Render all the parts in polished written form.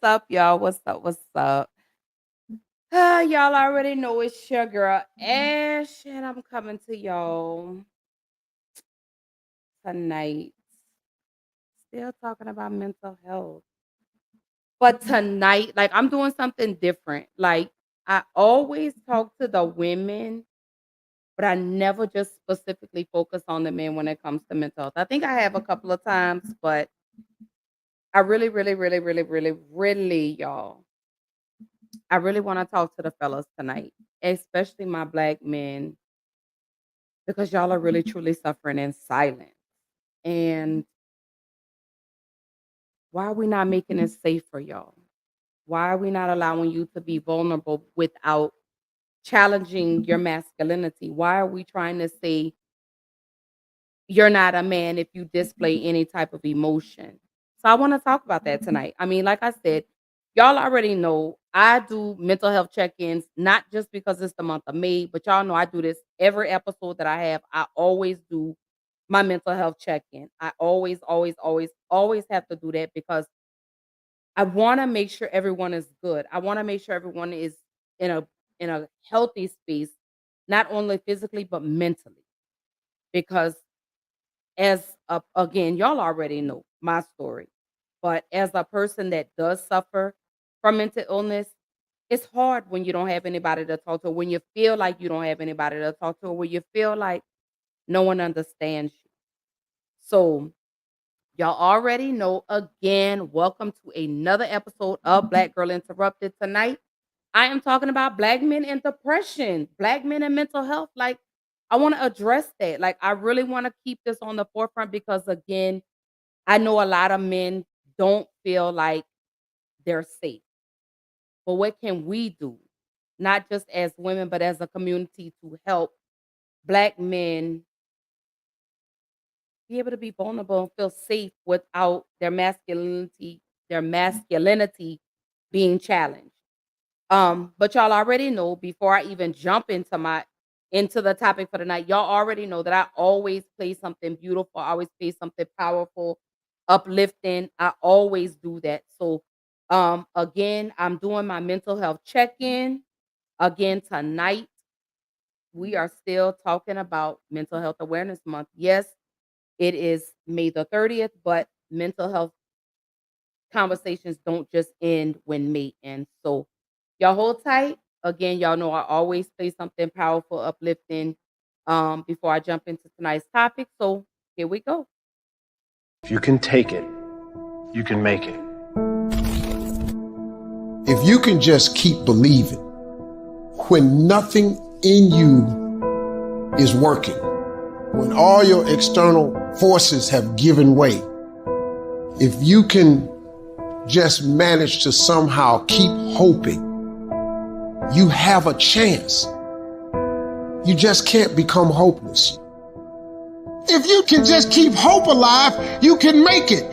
up, y'all? What's up? What's up? Y'all already know it's your girl Ash, and I'm coming to y'all tonight. Still talking about mental health. But tonight, like I'm doing something different. Like I always talk to the women, but I never just specifically focus on the men when it comes to mental health. I think I have a couple of times, but I really, y'all. I really want to talk to the fellas tonight, especially my black men, because y'all are really truly suffering in silence. And why are we not making it safe for y'all? Why are we not allowing you to be vulnerable without challenging your masculinity? Why are we trying to say you're not a man if you display any type of emotion? So I want to talk about that tonight. I mean, like I said, y'all already know I do mental health check-ins, not just because it's the month of May, but y'all know I do this every episode that I have. I always do my mental health check-in. I always have to do that because I want to make sure everyone is good. I want to make sure everyone is in a healthy space, not only physically but mentally. Because again, y'all already know my story, but as a person that does suffer from mental illness, it's hard when you don't have anybody to talk to, when you feel like you don't have anybody to talk to, or when you feel like no one understands you. So y'all already know, again, welcome to another episode of Black Girl Interrupted. Tonight, I am talking about black men and depression, black men and mental health. Like, I want to address that. Like, I really want to keep this on the forefront because, again, I know a lot of men don't feel like they're safe. But what can we do? Not just as women, but as a community to help black men be able to be vulnerable and feel safe without their masculinity being challenged. But y'all already know before I even jump into the topic for the night, y'all already know that I always play something beautiful, I always play something powerful, uplifting. I always do that. So again, I'm doing my mental health check-in. Again, tonight we are still talking about Mental Health Awareness Month. Yes, it is May the 30th, but mental health conversations don't just end when May ends. So y'all hold tight. Again, y'all know I always play something powerful, uplifting before I jump into tonight's topic. So here we go. If you can take it, you can make it. If you can just keep believing when nothing in you is working, when all your external forces have given way, if you can just manage to somehow keep hoping, you have a chance. You just can't become hopeless. If you can just keep hope alive, you can make it.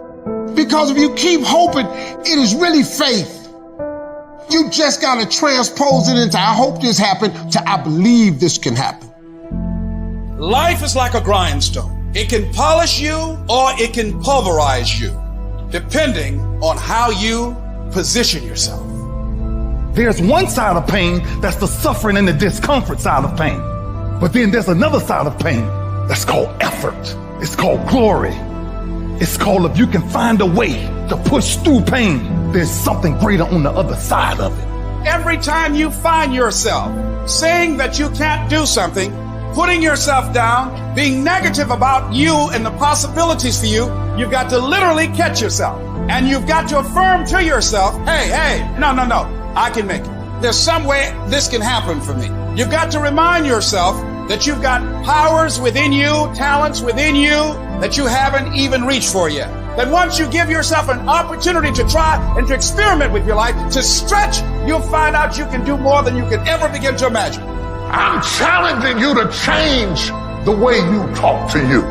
Because if you keep hoping, it is really faith. You just got to transpose it into I hope this happened to I believe this can happen. Life is like a grindstone. It can polish you or it can pulverize you, depending on how you position yourself. There's one side of pain that's the suffering and the discomfort side of pain. But then there's another side of pain that's called effort. It's called glory. It's called if you can find a way to push through pain, there's something greater on the other side of it. Every time you find yourself saying that you can't do something, putting yourself down, being negative about you and the possibilities for you, you've got to literally catch yourself. And you've got to affirm to yourself, hey, no, I can make it. There's some way this can happen for me. You've got to remind yourself that you've got powers within you, talents within you that you haven't even reached for yet. That once you give yourself an opportunity to try and to experiment with your life, to stretch, you'll find out you can do more than you could ever begin to imagine. I'm challenging you to change the way you talk to you.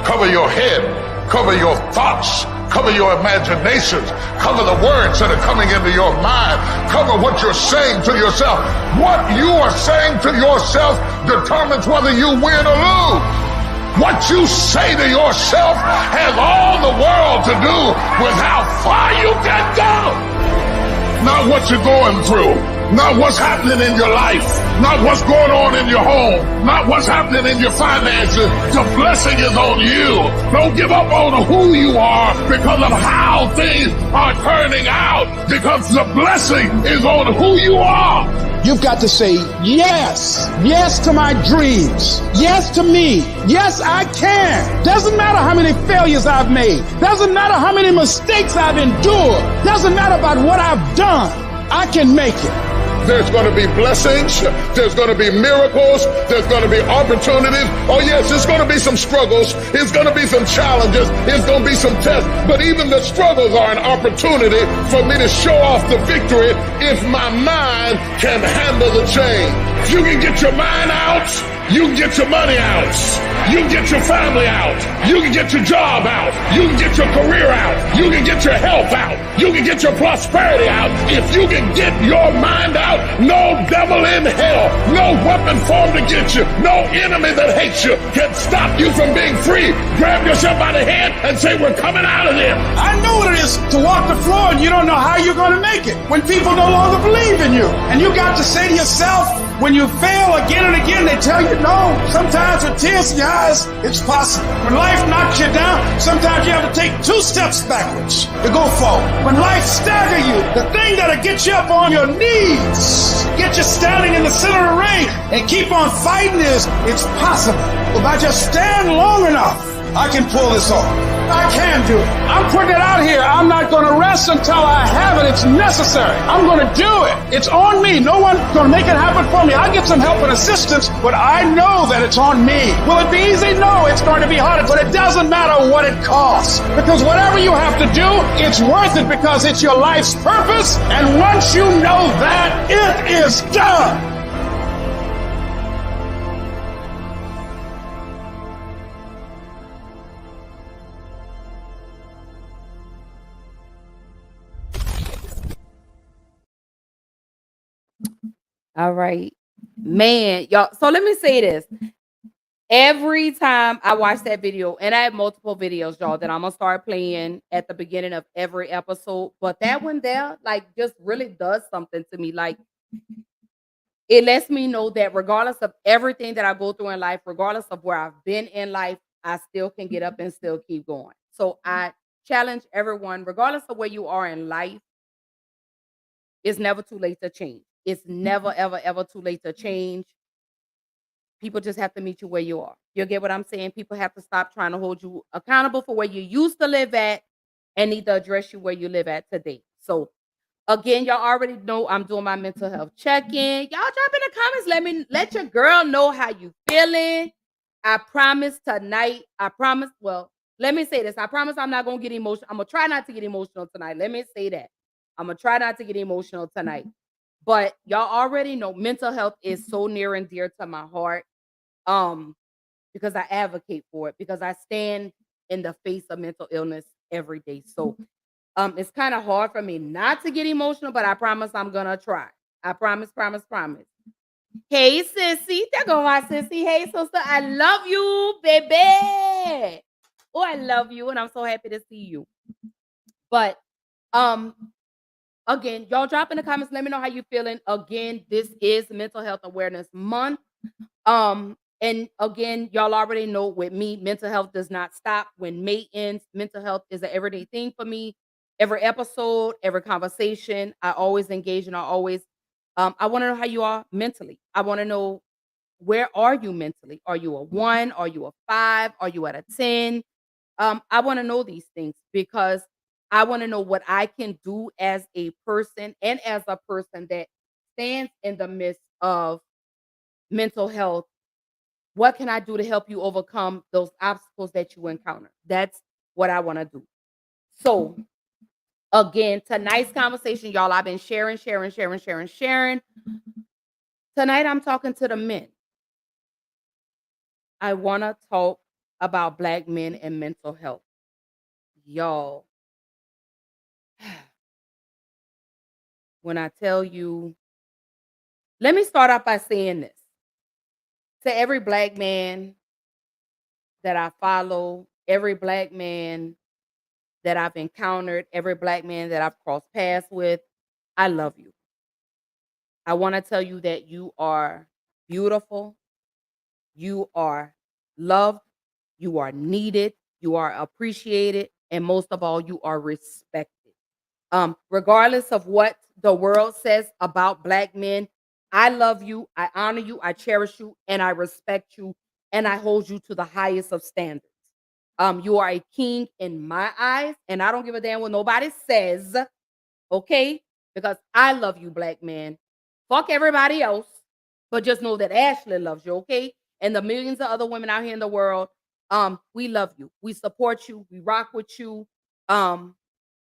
Cover your head, cover your thoughts, cover your imaginations, cover the words that are coming into your mind, cover what you're saying to yourself. What you are saying to yourself determines whether you win or lose. What you say to yourself has all the world to do with how far you can go. not what you're going through, not what's happening in your life, not what's going on in your home, not what's happening in your finances. The blessing is on you. Don't give up on who you are because of how things are turning out, because the blessing is on who you are. You've got to say yes. Yes to my dreams. Yes to me. Yes, I can. Doesn't matter how many failures I've made. Doesn't matter how many mistakes I've endured. Doesn't matter about what I've done. I can make it. There's going to be blessings. There's going to be miracles. There's going to be opportunities. Oh yes, there's going to be some struggles. There's going to be some challenges. There's going to be some tests. But even the struggles are an opportunity for me to show off the victory if my mind can handle the change. You can get your mind out. You can get your money out. You can get your family out. You can get your job out. You can get your career out. You can get your health out. You can get your prosperity out. If you can get your mind out, no devil in hell, no weapon formed against you, no enemy that hates you can stop you from being free. Grab yourself by the hand and say, we're coming out of there. I know what it is to walk the floor and you don't know how you're going to make it. When people no longer believe in you. And you got to say to yourself, when you fail again and again, they tell you no. Sometimes with tears in your eyes, it's possible. When life knocks you down, sometimes you have to take 2 steps backwards to go forward. When life staggers you, the thing that'll get you up on your knees, get you standing in the center of the ring and keep on fighting is, it's possible. If I just stand long enough, I can pull this off. I can do it. I'm putting it out here. I'm not going to rest until I have it. It's necessary. I'm going to do it. It's on me. No one's going to make it happen for me. I'll get some help and assistance, but I know that it's on me. Will it be easy? No, it's going to be harder, but it doesn't matter what it costs. Because whatever you have to do, it's worth it because it's your life's purpose. And once you know that, it is done. All right. Man, y'all. So let me say this. Every time I watch that video, and I have multiple videos, y'all, that I'm gonna start playing at the beginning of every episode. But that one there, like, just really does something to me. Like, it lets me know that regardless of everything that I go through in life, regardless of where I've been in life, I still can get up and still keep going. So I challenge everyone, regardless of where you are in life, it's never too late to change. It's never, ever, ever too late to change. People just have to meet you where you are. You get what I'm saying? People have to stop trying to hold you accountable for where you used to live at and need to address you where you live at today. So again, y'all already know I'm doing my mental health check-in. Y'all drop in the comments. Let your girl know how you feeling. I promise tonight. Well, let me say this. I promise I'm not gonna get emotional. I'm gonna try not to get emotional tonight. Let me say that. I'm gonna try not to get emotional tonight. But y'all already know mental health is so near and dear to my heart. Because I advocate for it, because I stand in the face of mental illness every day. So it's kind of hard for me not to get emotional, but I promise I'm gonna try. I promise. Hey, sissy. There go my sissy. Hey, sister. I love you, baby. Oh, I love you, and I'm so happy to see you. But again, y'all drop in the comments. Let me know how you feeling. Again, this is Mental Health Awareness Month. And again, y'all already know with me, mental health does not stop. When May ends, mental health is an everyday thing for me. Every episode, every conversation, I always engage and I always, I want to know how you are mentally. I want to know, where are you mentally? Are you a 1? Are you a 5? Are you at a 10? I want to know these things because I want to know what I can do as a person and as a person that stands in the midst of mental health. What can I do to help you overcome those obstacles that you encounter? That's what I want to do. So again, tonight's conversation, y'all, I've been sharing. Tonight, I'm talking to the men. I want to talk about Black men and mental health. Y'all, when I tell you, let me start off by saying this. To every Black man that I follow, every Black man that I've encountered, every Black man that I've crossed paths with, I love you. I want to tell you that you are beautiful, you are loved, you are needed, you are appreciated, and most of all, you are respected. Regardless of what the world says about Black men, I love you, I honor you, I cherish you, and I respect you, and I hold you to the highest of standards. You are a king in my eyes, and I don't give a damn what nobody says, okay? Because I love you, Black man. Fuck everybody else, but just know that Ashley loves you, okay? And the millions of other women out here in the world, we love you. We support you. We rock with you. Um,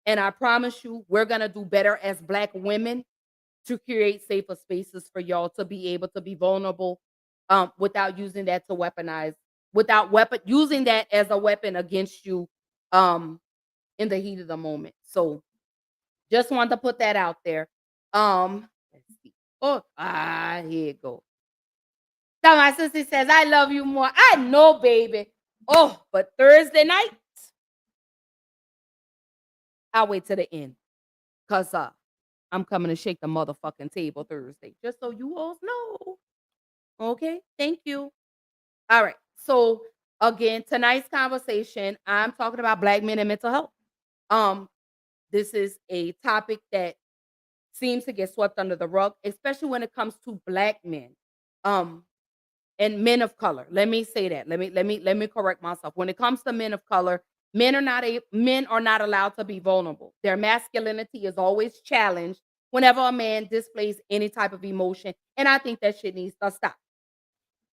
and I promise you, we're gonna do better as Black women to create safer spaces for y'all to be able to be vulnerable, without using that to weaponize, without using that as a weapon against you, um, in the heat of the moment. So just wanted to put that out there. Let's see. Oh, here it goes. So my sister says, I love you more. I know, baby. Oh, but Thursday night, I'll wait to the end. Cause I'm coming to shake the motherfucking table Thursday. Just so you all know. Okay, thank you. All right. So again, tonight's conversation, I'm talking about Black men and mental health. This is a topic that seems to get swept under the rug, especially when it comes to Black men. And men of color. Let me say that. Let me correct myself. When it comes to men of color, men are not allowed to be vulnerable. Their masculinity is always challenged whenever a man displays any type of emotion, and I think that shit needs to stop.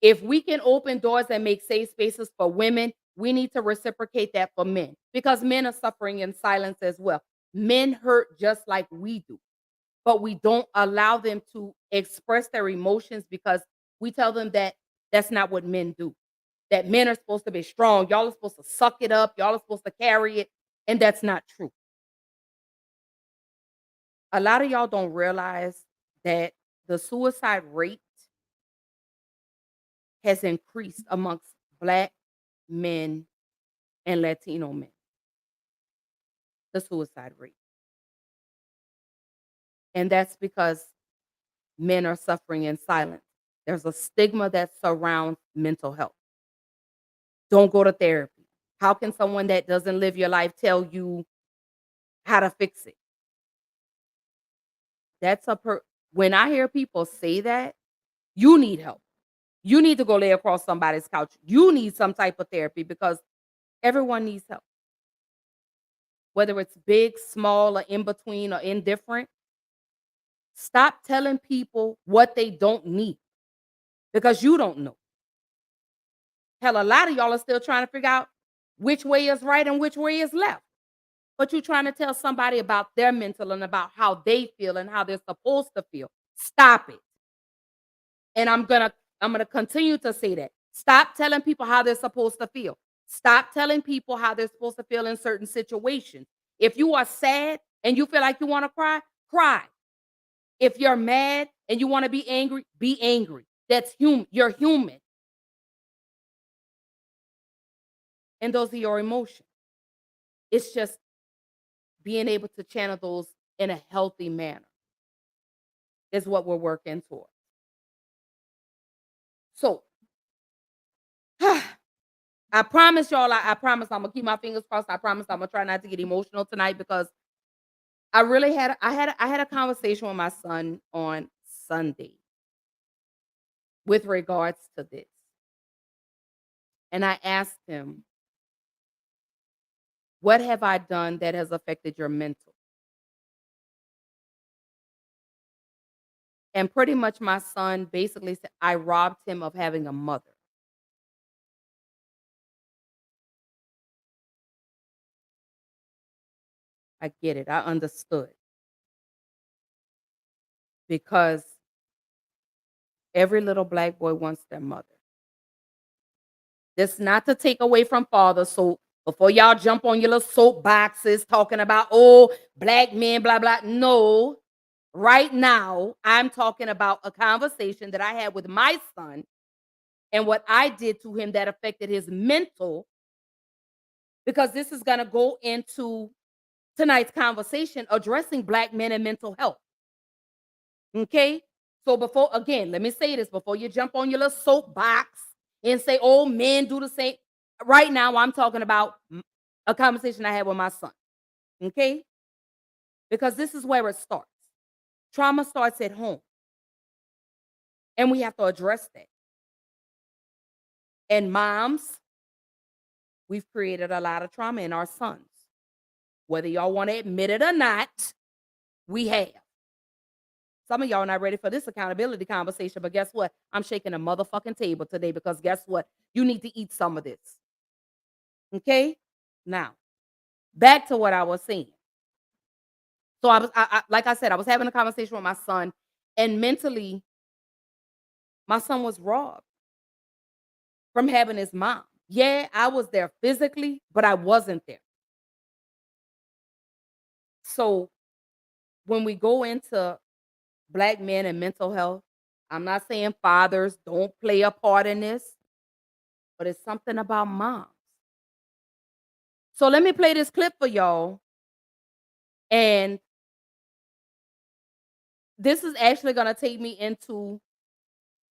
If we can open doors and make safe spaces for women, we need to reciprocate that for men because men are suffering in silence as well. Men hurt just like we do, but we don't allow them to express their emotions because we tell them that that's not what men do. That men are supposed to be strong. Y'all are supposed to suck it up. Y'all are supposed to carry it. And that's not true. A lot of y'all don't realize that the suicide rate has increased amongst Black men and Latino men. The suicide rate. And that's because men are suffering in silence. There's a stigma that surrounds mental health. Don't go to therapy. How can someone that doesn't live your life tell you how to fix it? When I hear people say that, you need help. You need to go lay across somebody's couch. You need some type of therapy because everyone needs help. Whether it's big, small, or in between or indifferent, stop telling people what they don't need because you don't know. Hell, a lot of y'all are still trying to figure out which way is right and which way is left. But you're trying to tell somebody about their mental and about how they feel and how they're supposed to feel. Stop it. And I'm gonna continue to say that. Stop telling people how they're supposed to feel. Stop telling people how they're supposed to feel in certain situations. If you are sad and you feel like you want to cry, cry. If you're mad and you want to be angry, be angry. That's human. You're human. And those are your emotions. It's just being able to channel those in a healthy manner is what we're working toward. So, I promise y'all, I promise I'm gonna keep my fingers crossed. I promise I'm gonna try not to get emotional tonight because I really had a conversation with my son on Sunday with regards to this. And I asked him, what have I done that has affected your mental? And pretty much my son basically said, I robbed him of having a mother. I get it. I understood. Because every little Black boy wants their mother. That's not to take away from fathers. So before y'all jump on your little soapboxes talking about, oh, Black men, blah, blah. No. Right now, I'm talking about a conversation that I had with my son and what I did to him that affected his mental, because this is going to go into tonight's conversation addressing Black men and mental health. Okay? So before, again, let me say this before you jump on your little soapbox and say, oh, men do the same. Right now, I'm talking about a conversation I had with my son. Okay? Because this is where it starts. Trauma starts at home. And we have to address that. And moms, we've created a lot of trauma in our sons. Whether y'all want to admit it or not, we have. Some of y'all not ready for this accountability conversation, but guess what? I'm shaking a motherfucking table today because guess what? You need to eat some of this. Okay? Now, back to what I was saying. So like I said, I was having a conversation with my son, and mentally, my son was robbed from having his mom. Yeah, I was there physically, but I wasn't there. So when we go into Black men and mental health, I'm not saying fathers don't play a part in this, but it's something about moms. So let me play this clip for y'all. And this is actually going to take me into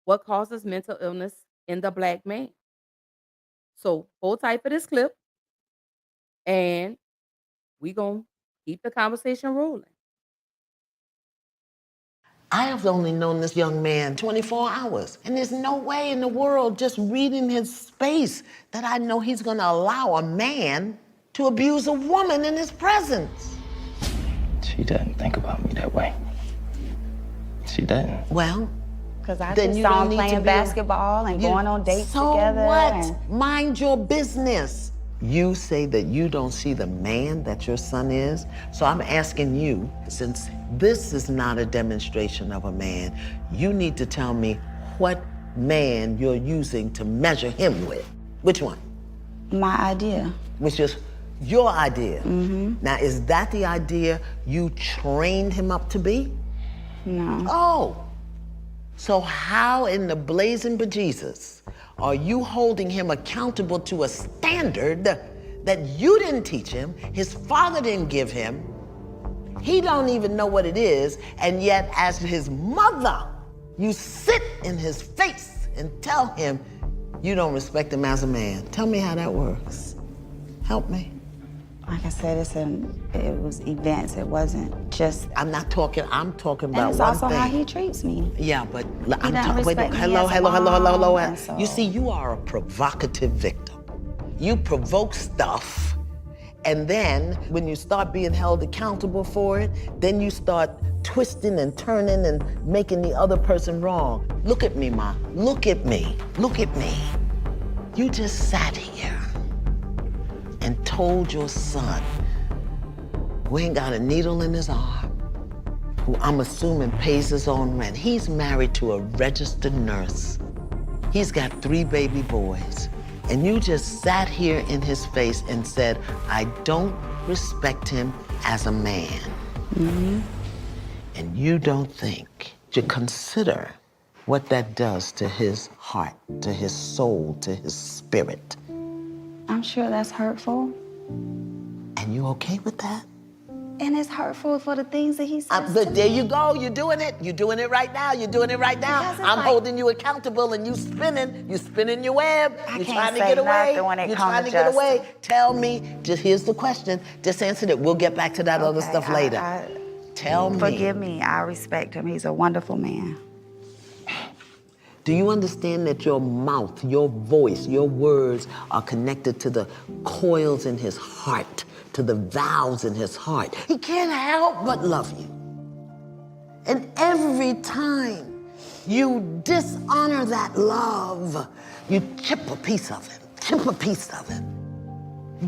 what causes mental illness in the Black man. So hold tight for this clip, and we going to keep the conversation rolling. I have only known this young man 24 hours, and there's no way in the world, just reading his space, that I know he's gonna allow a man to abuse a woman in his presence. She doesn't think about me that way. She doesn't. Well, Because I then just you saw don't him need to playing be basketball and going on dates so together. what? And Mind your business. You say that you don't see the man that your son is. So I'm asking you, since this is not a demonstration of a man, you need to tell me what man you're using to measure him with. Which one? my idea. Which is your idea. Now, is that the idea you trained him up to be? No. Oh. So how in the blazing bejesus are you holding him accountable to a standard that you didn't teach him, his father didn't give him, he don't even know what it is, and yet as his mother, you sit in his face and tell him you don't respect him as a man? Tell me how that works. Help me. Like I said, it was events. It wasn't just. I'm talking And about it's one also thing. how he treats me. Yeah, but I'm doesn't talking. respect me Hello. as a mom, and so- You see, you are a provocative victim. You provoke stuff, and then when you start being held accountable for it, then you start twisting and turning and making the other person wrong. Look at me, Ma. Look at me. Look at me. You just sat here and told your son, who ain't got a needle in his arm, who I'm assuming pays his own rent. He's married to a registered nurse. He's got 3 baby boys. And you just sat here in his face and said, I don't respect him as a man. And you don't think to consider what that does to his heart, to his soul, to his spirit. I'm sure that's hurtful. And you okay with that? And it's hurtful for the things that he says to But there me. you go, you're doing it. You're doing it right now. You're doing it right now. Because it's I'm like- holding you accountable and you spinning your web. I You're can't trying to say get away. nothing when it You're comes trying to to get away. Justin. Tell me, just here's the question. Just answer it. We'll get back to that other Okay, stuff later. Tell me. Forgive me. I respect him. He's a wonderful man. Do you understand that your mouth, your voice, your words are connected to the coils in his heart, to the valves in his heart? He can't help but love you. And every time you dishonor that love, you chip a piece of it, chip a piece of it.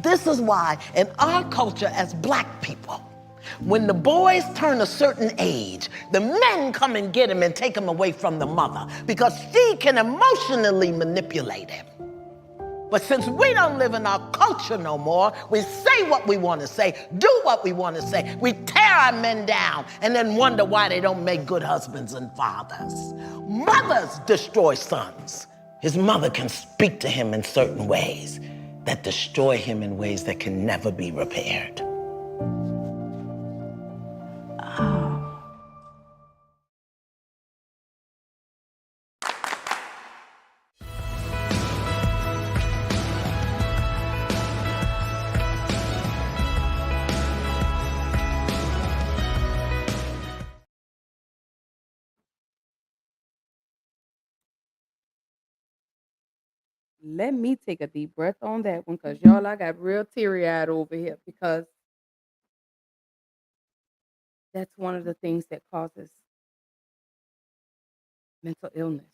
This is why in our culture as Black people, when the boys turn a certain age, the men come and get him and take him away from the mother because she can emotionally manipulate him. But since we don't live in our culture no more, we say what we want to say, do what we want to say. We tear our men down and then wonder why they don't make good husbands and fathers. Mothers destroy sons. His mother can speak to him in certain ways that destroy him in ways that can never be repaired. Let me take a deep breath on that one, cause y'all, I got real teary-eyed over here because that's one of the things that causes mental illness,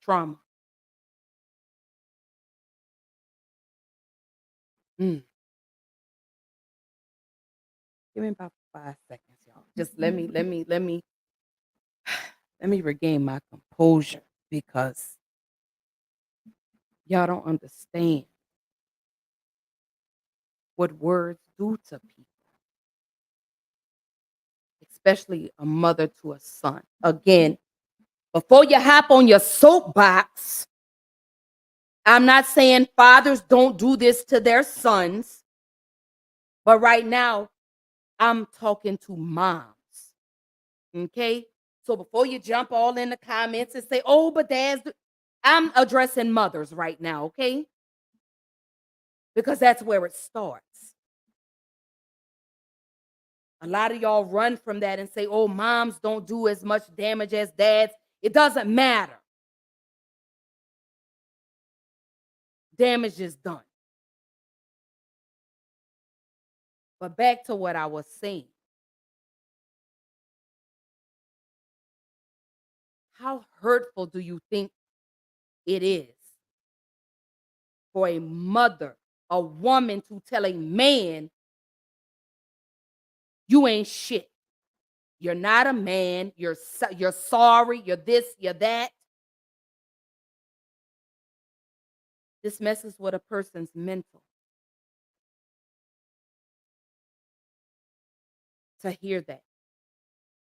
trauma. Mm. Give me about 5 seconds, y'all. Just let me regain my composure because y'all don't understand what words do to people, especially a mother to a son. Again, before you hop on your soapbox, I'm not saying fathers don't do this to their sons, but right now I'm talking to moms. Okay? So before you jump all in the comments and say, oh, but I'm addressing mothers right now, okay? Because that's where it starts. A lot of y'all run from that and say, oh, moms don't do as much damage as dads. It doesn't matter. Damage is done. But back to what I was saying. How hurtful do you think it is for a mother, a woman to tell a man, you ain't shit. You're not a man. You're sorry. You're this, you're that. This messes with a person's mental. To hear that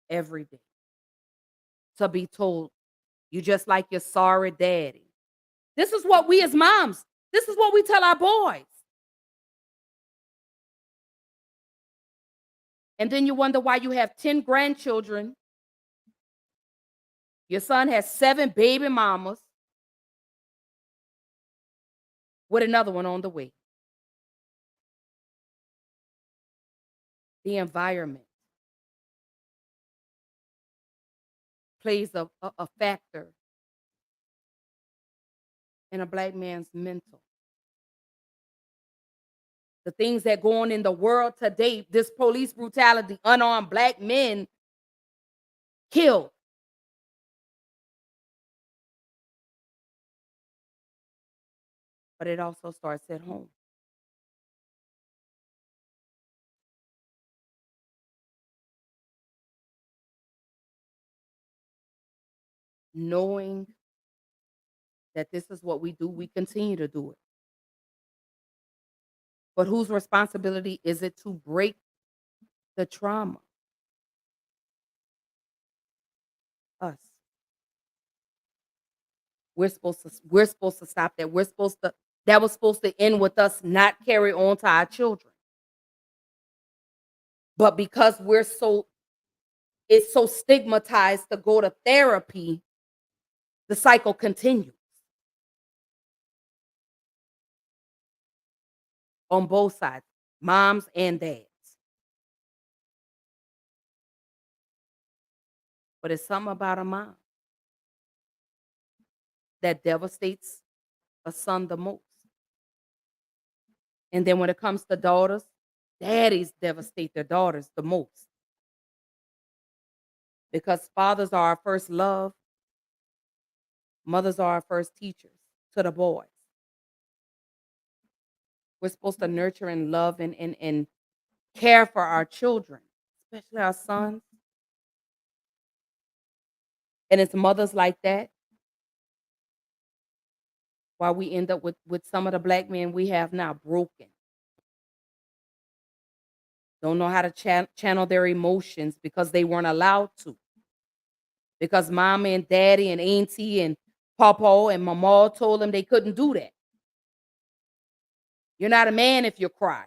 every day. To be told, you just like your sorry daddy. This is what we as moms, this is what we tell our boys. And then you wonder why you have 10 grandchildren. Your son has 7 baby mamas with another one on the way. The environment plays a factor in a black man's mental. The things that go on in the world today, this police brutality, unarmed black men killed. But it also starts at home. Knowing that this is what we do, we continue to do it. But whose responsibility is it to break the trauma? Us. We're supposed to stop that. That was supposed to end with us not carry on to our children. But because it's so stigmatized to go to therapy, the cycle continues. On both sides, moms and dads. But it's something about a mom that devastates a son the most. And then when it comes to daughters, daddies devastate their daughters the most. Because fathers are our first love, mothers are our first teachers to the boys. We're supposed to nurture and love and care for our children, especially our sons. And it's mothers like that why we end up with some of the black men we have now broken. Don't know how to channel their emotions because they weren't allowed to. Because mama and daddy and auntie and papa and mama told them they couldn't do that. You're not a man if you cry.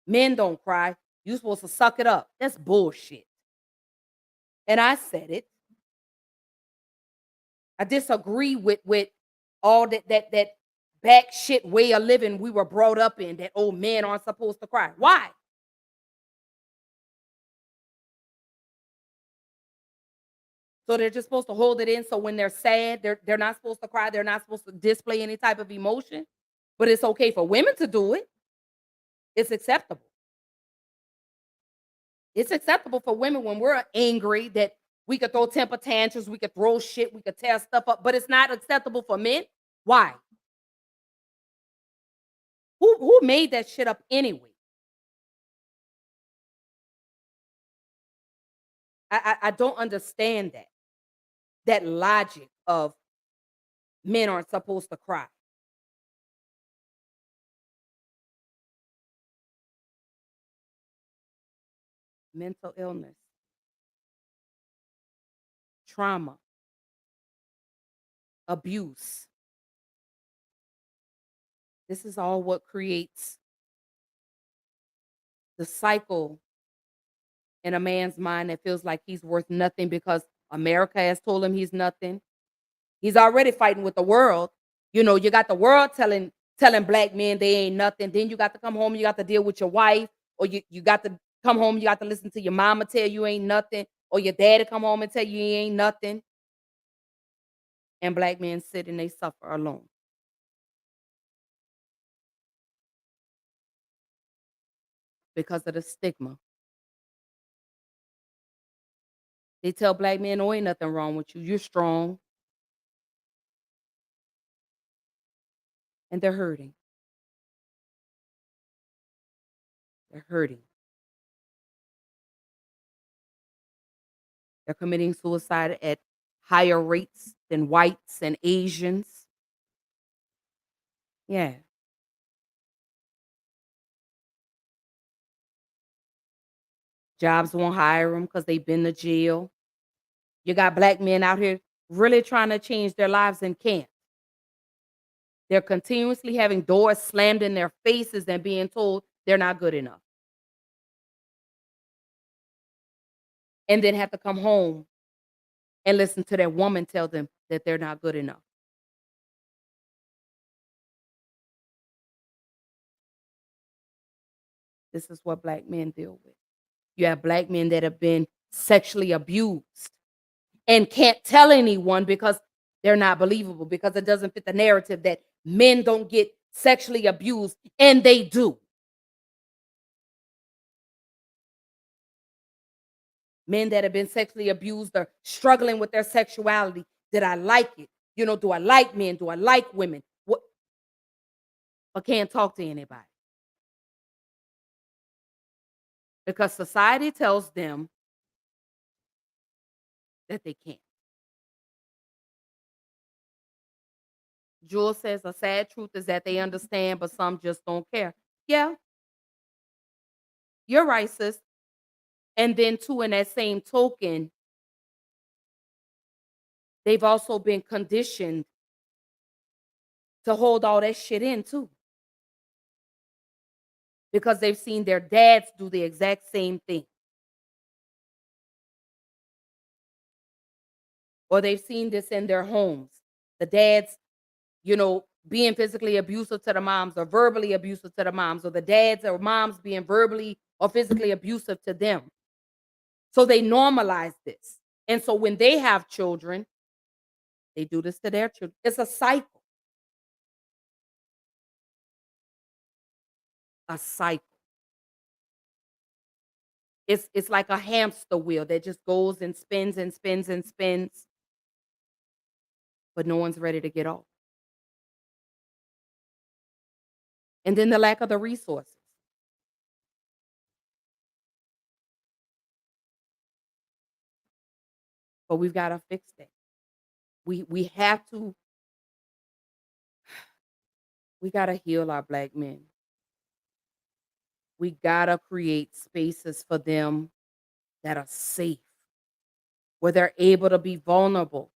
Men don't cry. You're supposed to suck it up. That's bullshit. And I said it. I disagree with all that back shit way of living we were brought up in, that old men aren't supposed to cry. Why? So they're just supposed to hold it in. So when they're sad, they're not supposed to cry. They're not supposed to display any type of emotion. But it's okay for women to do it. It's acceptable. It's acceptable for women when we're angry that we could throw temper tantrums, we could throw shit, we could tear stuff up, but it's not acceptable for men. Why? Who made that shit up anyway? I don't understand that logic of men aren't supposed to cry. Mental illness, trauma, abuse. This is all what creates the cycle in a man's mind that feels like he's worth nothing because America has told him he's nothing. He's already fighting with the world. You know, you got the world telling black men they ain't nothing. Then you got to come home and you got to deal with your wife, or you got to come home, you got to listen to your mama tell you ain't nothing, or your daddy come home and tell you he ain't nothing. And black men sit and they suffer alone. Because of the stigma. They tell black men, oh, ain't nothing wrong with you. You're strong. And they're hurting. They're hurting. They're committing suicide at higher rates than whites and Asians. Yeah. Jobs won't hire them because they've been to jail. You got black men out here really trying to change their lives and can't. They're continuously having doors slammed in their faces and being told they're not good enough. And then have to come home and listen to their woman tell them that they're not good enough. This is what black men deal with. You have black men that have been sexually abused and can't tell anyone because they're not believable, because it doesn't fit the narrative that men don't get sexually abused, and they do. Men that have been sexually abused are struggling with their sexuality. Did I like it? You know, do I like men? Do I like women? What? But can't talk to anybody. Because society tells them that they can't. Jules says a sad truth is that they understand, but some just don't care. Yeah, you're right, sis. And then, too, in that same token, they've also been conditioned to hold all that shit in, too. Because they've seen their dads do the exact same thing. Or they've seen this in their homes. The dads, you know, being physically abusive to the moms or verbally abusive to the moms, or the dads or moms being verbally or physically abusive to them. So they normalize this. And so when they have children, they do this to their children. It's a cycle. A cycle. It's like a hamster wheel that just goes and spins and spins and spins, but no one's ready to get off. And then the lack of the resources. But we've got to fix that. We have to, we got to heal our black men. We got to create spaces for them that are safe, where they're able to be vulnerable.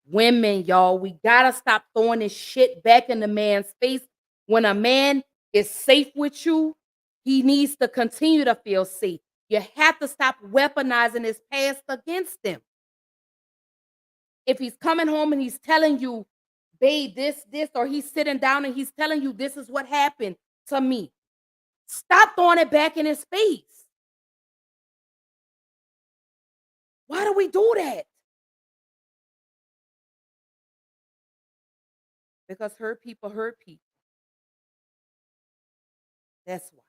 Women, y'all, we got to stop throwing this shit back in the man's face. When a man is safe with you, he needs to continue to feel safe. You have to stop weaponizing his past against him. If he's coming home and he's telling you, babe, this, or he's sitting down and he's telling you, this is what happened to me, stop throwing it back in his face. Why do we do that? Because hurt people hurt people. That's why.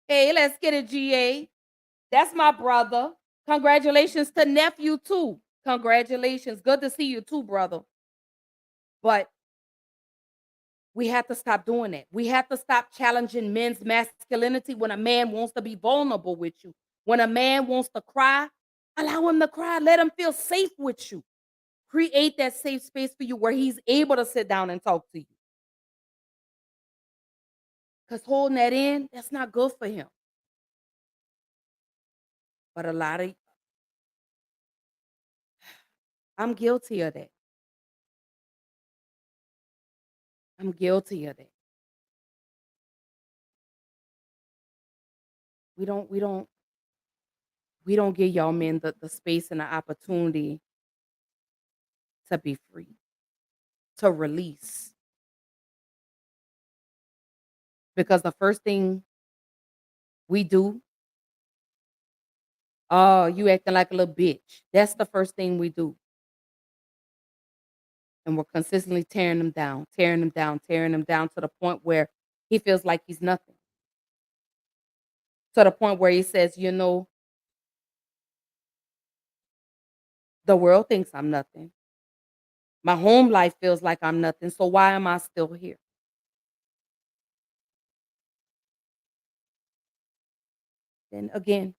Hey, let's get it, GA. That's my brother. Congratulations to nephew, too. Congratulations. Good to see you, too, brother. But we have to stop doing that. We have to stop challenging men's masculinity when a man wants to be vulnerable with you. When a man wants to cry, allow him to cry. Let him feel safe with you. Create that safe space for you where he's able to sit down and talk to you. Because holding that in, that's not good for him. But I'm guilty of that. I'm guilty of that. We don't give y'all men the space and the opportunity to be free, to release. Because the first thing we do, oh, you acting like a little bitch. That's the first thing we do. And we're consistently tearing him down, tearing him down, tearing him down to the point where he feels like he's nothing. To the point where he says, you know, the world thinks I'm nothing. My home life feels like I'm nothing. So why am I still here? Then again,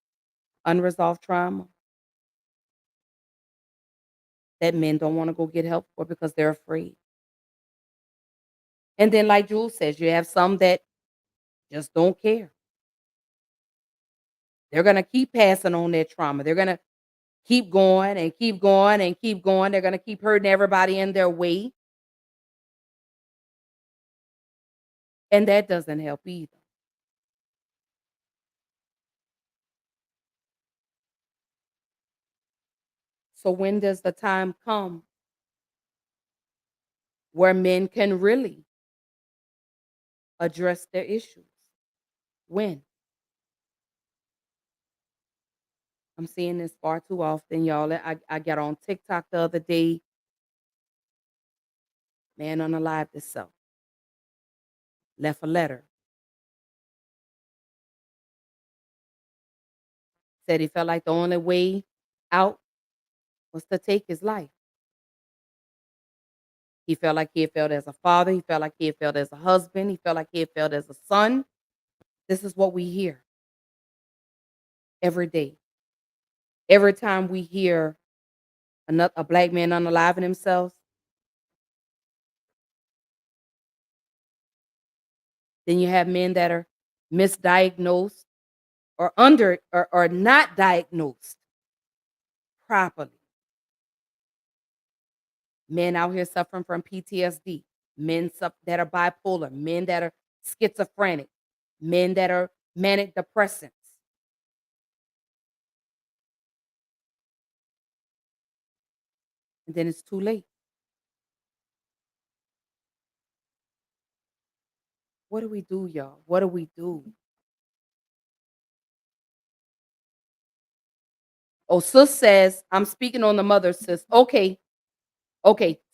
unresolved trauma that men don't want to go get help for because they're afraid. And then, like Jules says, you have some that just don't care. They're going to keep passing on their trauma. They're going to keep going and keep going and keep going. They're going to keep hurting everybody in their way. And that doesn't help either. So when does the time come where men can really address their issues? When? I'm seeing this far too often, y'all. I got on TikTok the other day. Man unalived himself. Left a letter. Said he felt like the only way out was to take his life. He felt like he had failed as a father. He felt like he had failed as a husband. He felt like he had failed as a son. This is what we hear every day. Every time we hear a black man unaliving himself, then you have men that are misdiagnosed or or not diagnosed properly. Men out here suffering from PTSD, that are bipolar, men that are schizophrenic, men that are manic depressants. And then it's too late. What do we do, y'all? What do we do? Oh, sis says, I'm speaking on the mother, sis. Okay.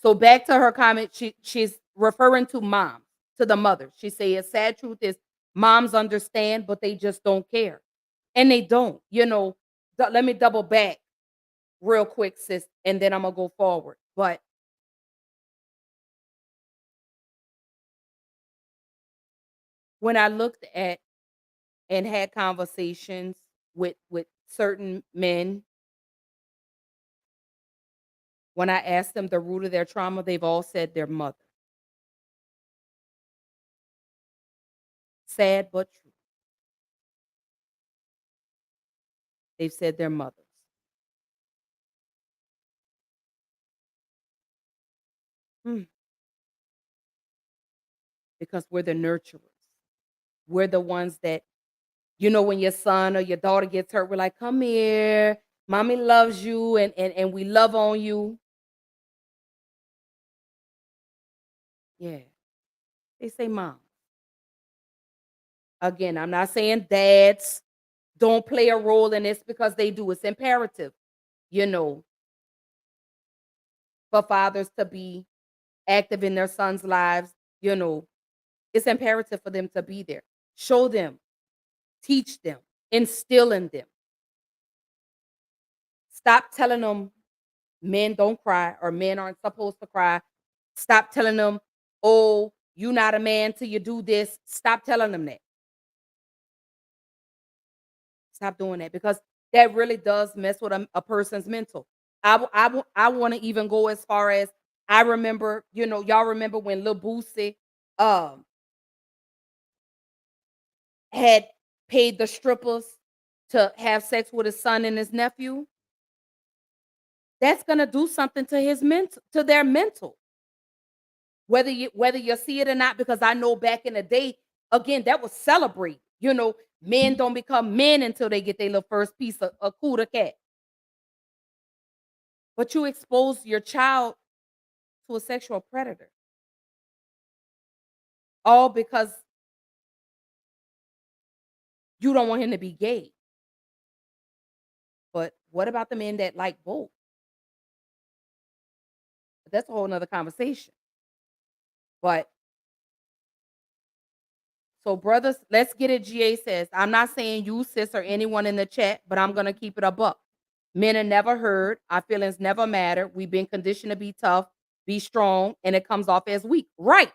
So back to her comment. She's referring to mom, to the mother. She says, sad truth is moms understand, but they just don't care. And they don't, let me double back real quick, sis, and then I'm gonna go forward. But when I looked at and had conversations with certain men, when I asked them the root of their trauma, they've all said their mother. Sad but true. They've said their mothers. Because we're the nurturers. We're the ones that, when your son or your daughter gets hurt, we're like, come here, mommy loves you, and we love on you. Yeah. They say mom. Again, I'm not saying dads don't play a role in this because they do. It's imperative, for fathers to be active in their sons' lives. It's imperative for them to be there. Show them, teach them, instill in them. Stop telling them men don't cry or men aren't supposed to cry. Stop telling them, oh, you're not a man till you do this. Stop telling them that. Stop doing that because that really does mess with a person's mental. I want to even go as far as I remember, y'all remember when Lil Boosie um had paid the strippers to have sex with his son and his nephew? That's gonna do something to his mental, to their mental. Whether you see it or not, because I know back in the day, again, that was celebrated. Men don't become men until they get their little first piece of a cooter cat. But you expose your child to a sexual predator. All because you don't want him to be gay. But what about the men that like both? That's a whole nother conversation. But so, brothers, let's get it. GA says, I'm not saying you, sis, or anyone in the chat, but I'm going to keep it a buck. Men are never heard. Our feelings never matter. We've been conditioned to be tough, be strong, and it comes off as weak. Right.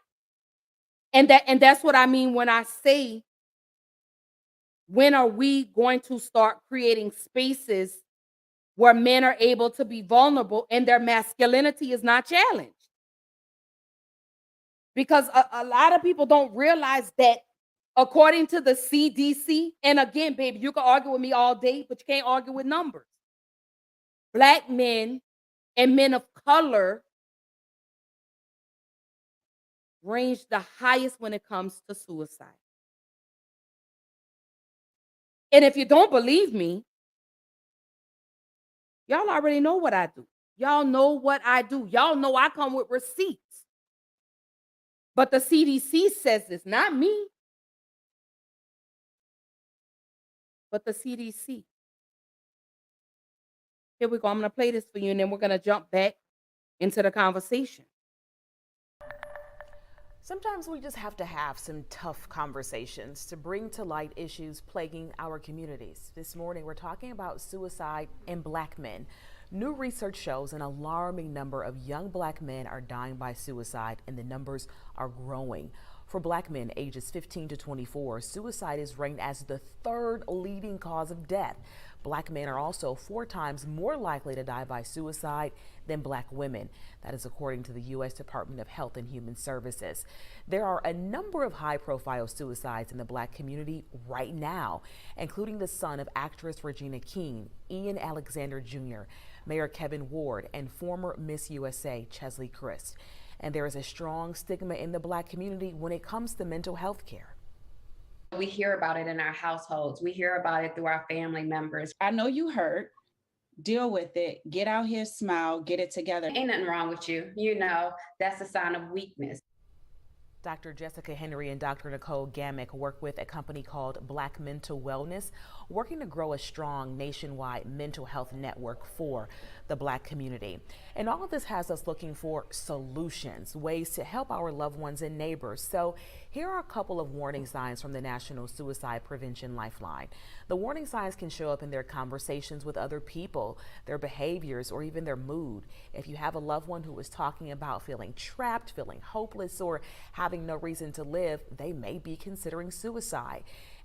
And that's what I mean when I say, when are we going to start creating spaces where men are able to be vulnerable and their masculinity is not challenged? Because a lot of people don't realize that according to the CDC, and again, baby, you can argue with me all day, but you can't argue with numbers. Black men and men of color range the highest when it comes to suicide. And if you don't believe me, y'all already know what I do. Y'all know what I do. Y'all know I come with receipts. But the CDC says this, not me, but the CDC. Here we go. I'm going to play this for you, and then we're going to jump back into the conversation. Sometimes we just have to have some tough conversations to bring to light issues plaguing our communities. This morning, we're talking about suicide in Black men. New research shows an alarming number of young Black men are dying by suicide, and the numbers are growing. For Black men ages 15 to 24, suicide is ranked as the third leading cause of death. Black men are also 4 times more likely to die by suicide than Black women. That is according to the U.S. Department of Health and Human Services. There are a number of high-profile suicides in the Black community right now, including the son of actress Regina King, Ian Alexander Jr., Mayor Kevin Ward, and former Miss USA Chesley Christ. And there is a strong stigma in the Black community when it comes to mental health care. We hear about it in our households. We hear about it through our family members. I know you hurt. Deal with it. Get out here, smile, get it together. Ain't nothing wrong with you. That's a sign of weakness. Dr. Jessica Henry and Dr. Nicole Gamick work with a company called Black Mental Wellness, working to grow a strong nationwide mental health network for the Black community. And all of this has us looking for solutions, ways to help our loved ones and neighbors. So here are a couple of warning signs from the National Suicide Prevention Lifeline. The warning signs can show up in their conversations with other people, their behaviors, or even their mood. If you have a loved one who is talking about feeling trapped, feeling hopeless, or having no reason to live, they may be considering suicide.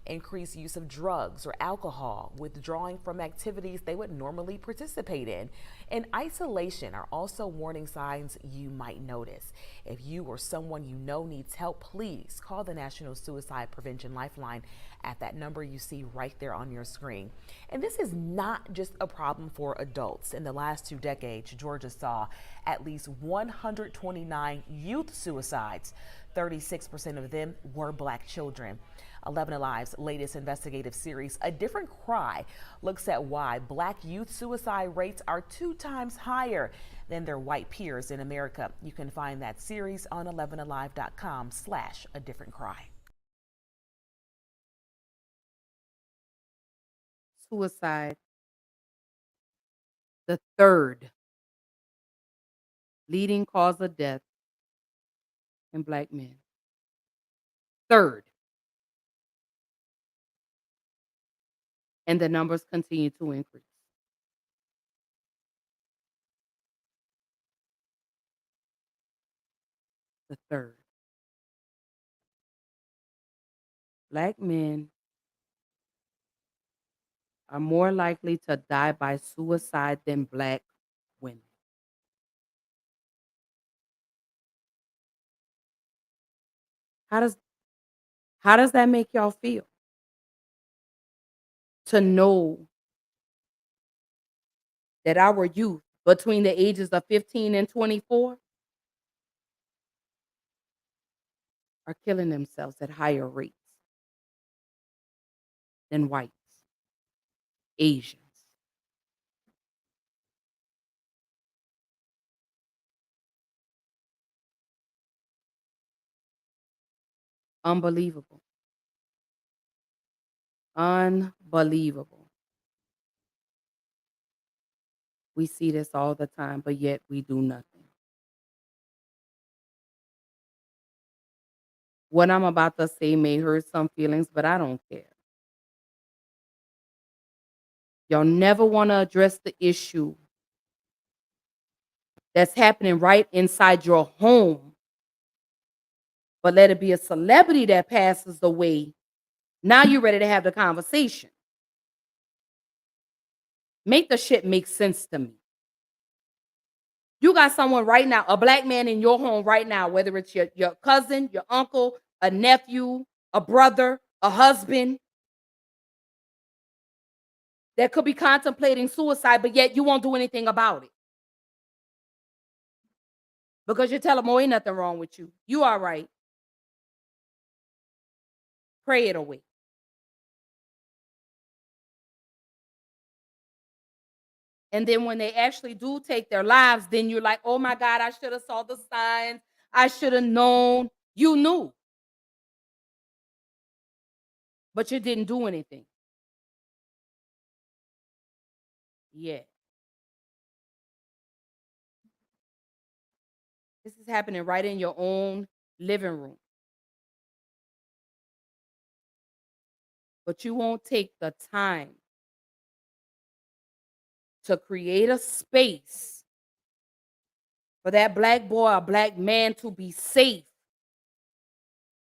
Increased use of drugs or alcohol, withdrawing from activities they would normally participate in. And isolation are also warning signs you might notice. If you or someone you know needs help, please call the National Suicide Prevention Lifeline at that number you see right there on your screen. And this is not just a problem for adults. In the last 2 decades, Georgia saw at least 129 youth suicides. 36% of them were Black children. 11 Alive's latest investigative series, A Different Cry, looks at why Black youth suicide rates are 2 times higher than their white peers in America. You can find that series on 11alive.com/A Different Cry. Suicide, the third leading cause of death in Black men. Third, and the numbers continue to increase. The third, Black men are more likely to die by suicide than Black women. How does that make y'all feel? To know that our youth between the ages of 15 and 24 are killing themselves at higher rates than whites, Asians. Unbelievable. Unbelievable. We see this all the time, but yet we do nothing. What I'm about to say may hurt some feelings, but I don't care. Y'all never want to address the issue that's happening right inside your home, but let it be a celebrity that passes away. Now you're ready to have the conversation. Make the shit make sense to me. You got someone right now, a Black man in your home right now, whether it's your cousin, your uncle, a nephew, a brother, a husband, that could be contemplating suicide, but yet you won't do anything about it. Because you tell them, oh, ain't nothing wrong with you. You all right. Pray it away. And then when they actually do take their lives, then you're like, oh my God, I should have saw the signs. I should have known. You knew. But you didn't do anything. Yeah. This is happening right in your own living room. But you won't take the time to create a space for that Black boy or Black man to be safe,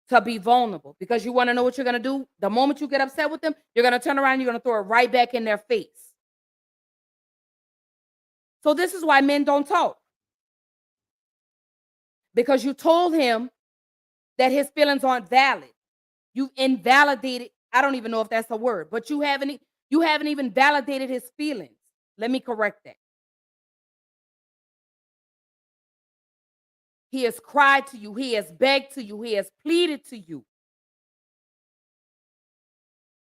to be vulnerable. Because you want to know what you're going to do? The moment you get upset with them, you're going to turn around and you're going to throw it right back in their face. So this is why men don't talk. Because you told him that his feelings aren't valid. You invalidated, I don't even know if that's a word, but you haven't even validated his feelings. Let me correct that. He has cried to you. He has begged to you. He has pleaded to you.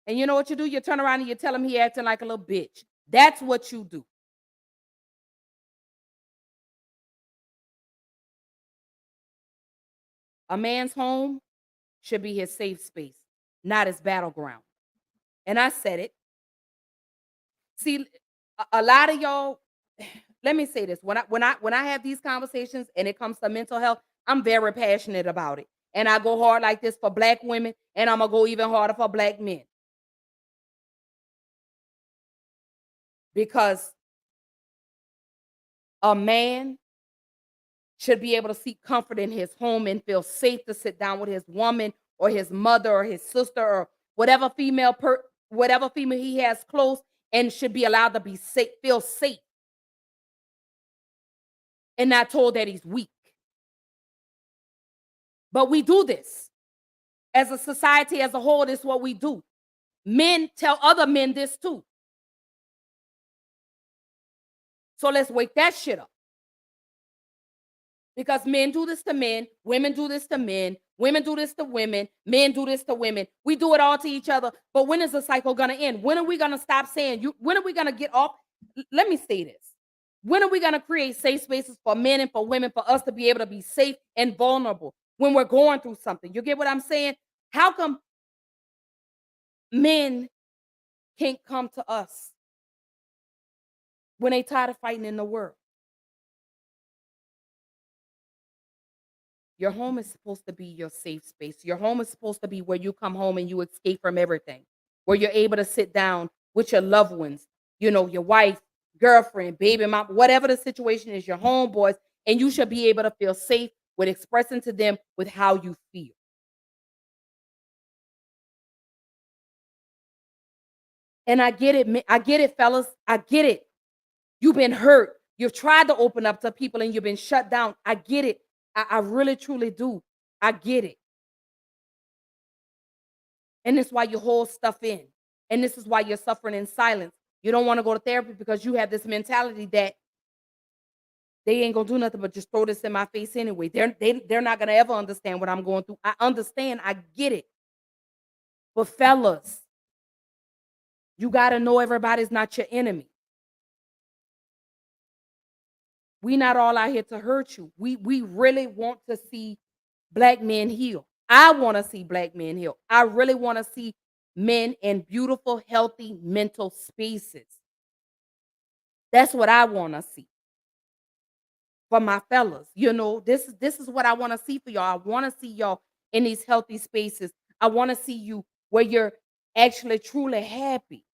And you know what you do? You turn around and you tell him he acting like a little bitch. That's what you do. A man's home should be his safe space, not his battleground. And I said it. See, a lot of y'all, let me say this. When I have these conversations and it comes to mental health, I'm very passionate about it. And I go hard like this for Black women, and I'm going to go even harder for Black men. Because a man should be able to seek comfort in his home and feel safe to sit down with his woman or his mother or his sister or whatever female he has close, and should be allowed to be safe, feel safe, and not told that he's weak. But we do this. As a society as a whole, this is what we do. Men tell other men this too. So let's wake that shit up. Because men do this to men, women do this to men, women do this to women, men do this to women. We do it all to each other. But when is the cycle going to end? When are we going to stop saying, when are we going to get off? Let me say this. When are we going to create safe spaces for men and for women, for us to be able to be safe and vulnerable when we're going through something? You get what I'm saying? How come men can't come to us when they tired of fighting in the world? Your home is supposed to be your safe space. Your home is supposed to be where you come home and you escape from everything, where you're able to sit down with your loved ones, your wife, girlfriend, baby mom, whatever the situation is, your homeboys, and you should be able to feel safe with expressing to them with how you feel. And I get it, I get it, fellas. I get it. You've been hurt. You've tried to open up to people and you've been shut down. I get it. I really, truly do. I get it. And this is why you hold stuff in. And this is why you're suffering in silence. You don't want to go to therapy because you have this mentality that they ain't gonna do nothing but just throw this in my face anyway. They're not gonna ever understand what I'm going through. I understand. I get it. But fellas, you gotta know everybody's not your enemy. We not all out here to hurt you. We really want to see Black men heal. I want to see Black men heal. I really want to see men in beautiful, healthy mental spaces. That's what I want to see for my fellas. This is what I want to see for y'all. I want to see y'all in these healthy spaces. I want to see you where you're actually truly happy.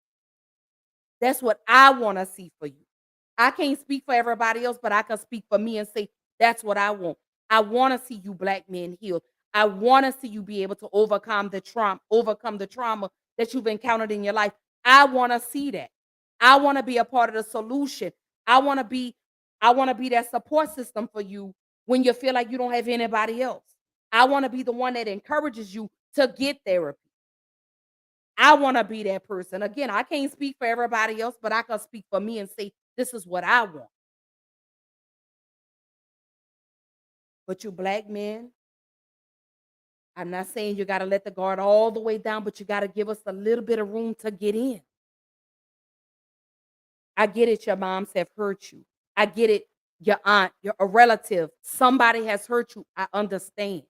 That's what I want to see for you. I can't speak for everybody else, but I can speak for me and say that's what I want. I want to see you Black men healed. I want to see you be able to overcome the trauma that you've encountered in your life. I want to see that. I want to be a part of the solution. I want to be that support system for you when you feel like you don't have anybody else. I want to be the one that encourages you to get therapy. I want to be that person. Again, I can't speak for everybody else, but I can speak for me and say, this is what I want. But you Black men, I'm not saying you got to let the guard all the way down, but you got to give us a little bit of room to get in. I get it. Your moms have hurt you. I get it. Your aunt, a relative, somebody has hurt you. I understand.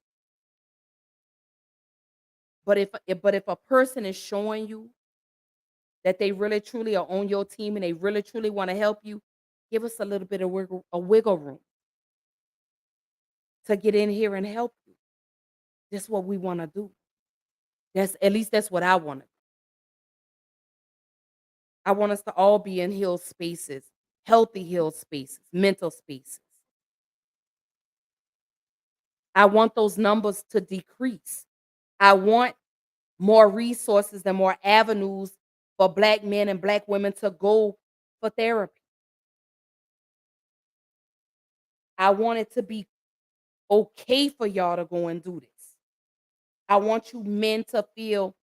But if a person is showing you that they really truly are on your team and they really truly want to help you, give us a little bit of wiggle room to get in here and help you. That's what we want to do. That's what I want to do. I want us to all be in healed spaces, healthy healed spaces, mental spaces. I want those numbers to decrease. I want more resources and more avenues for Black men and Black women to go for therapy. I want it to be okay for y'all to go and do this. I want you men to feel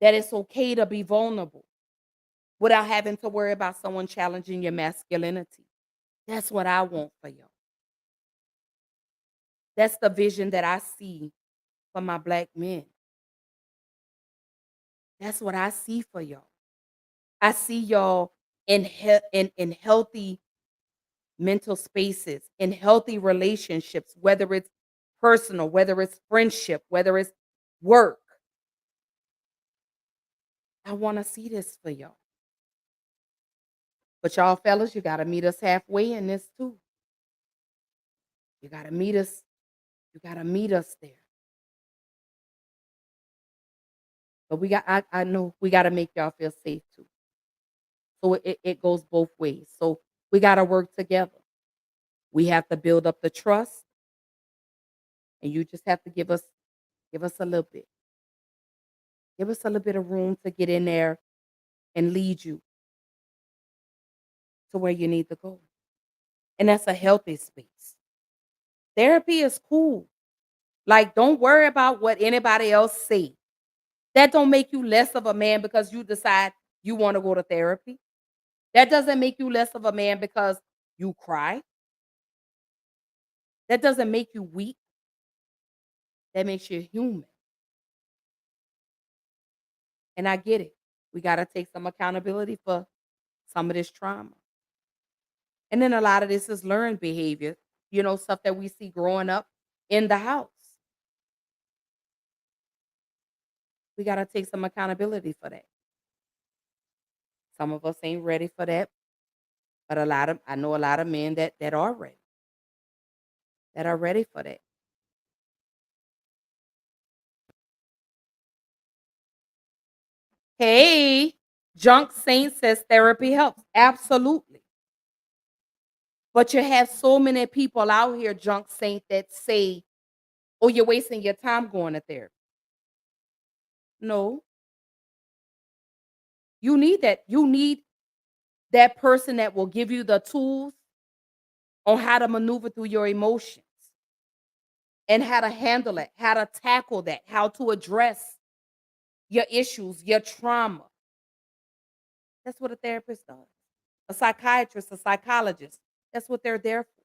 that it's okay to be vulnerable without having to worry about someone challenging your masculinity. That's what I want for y'all. That's the vision that I see for my Black men. That's what I see for y'all. I see y'all in healthy mental spaces, in healthy relationships, whether it's personal, whether it's friendship, whether it's work. I want to see this for y'all. But y'all fellas, you got to meet us halfway in this too. You got to meet us. You got to meet us there. But I know we got to make y'all feel safe too. So it goes both ways. So we got to work together. We have to build up the trust. And you just have to give us a little bit. Give us a little bit of room to get in there and lead you to where you need to go. And that's a healthy space. Therapy is cool. Like, don't worry about what anybody else say. That don't make you less of a man because you decide you want to go to therapy. That doesn't make you less of a man because you cry. That doesn't make you weak. That makes you human. And I get it. We got to take some accountability for some of this trauma. And then a lot of this is learned behavior, stuff that we see growing up in the house. We got to take some accountability for that. Some of us ain't ready for that. But I know a lot of men that are ready. That are ready for that. Hey, Junk Saint says therapy helps. Absolutely. But you have so many people out here, Junk Saint, that say, oh, you're wasting your time going to therapy. No. You need that. You need that person that will give you the tools on how to maneuver through your emotions and how to handle it, how to tackle that, how to address your issues, your trauma. That's what a therapist does. A psychiatrist, a psychologist, that's what they're there for.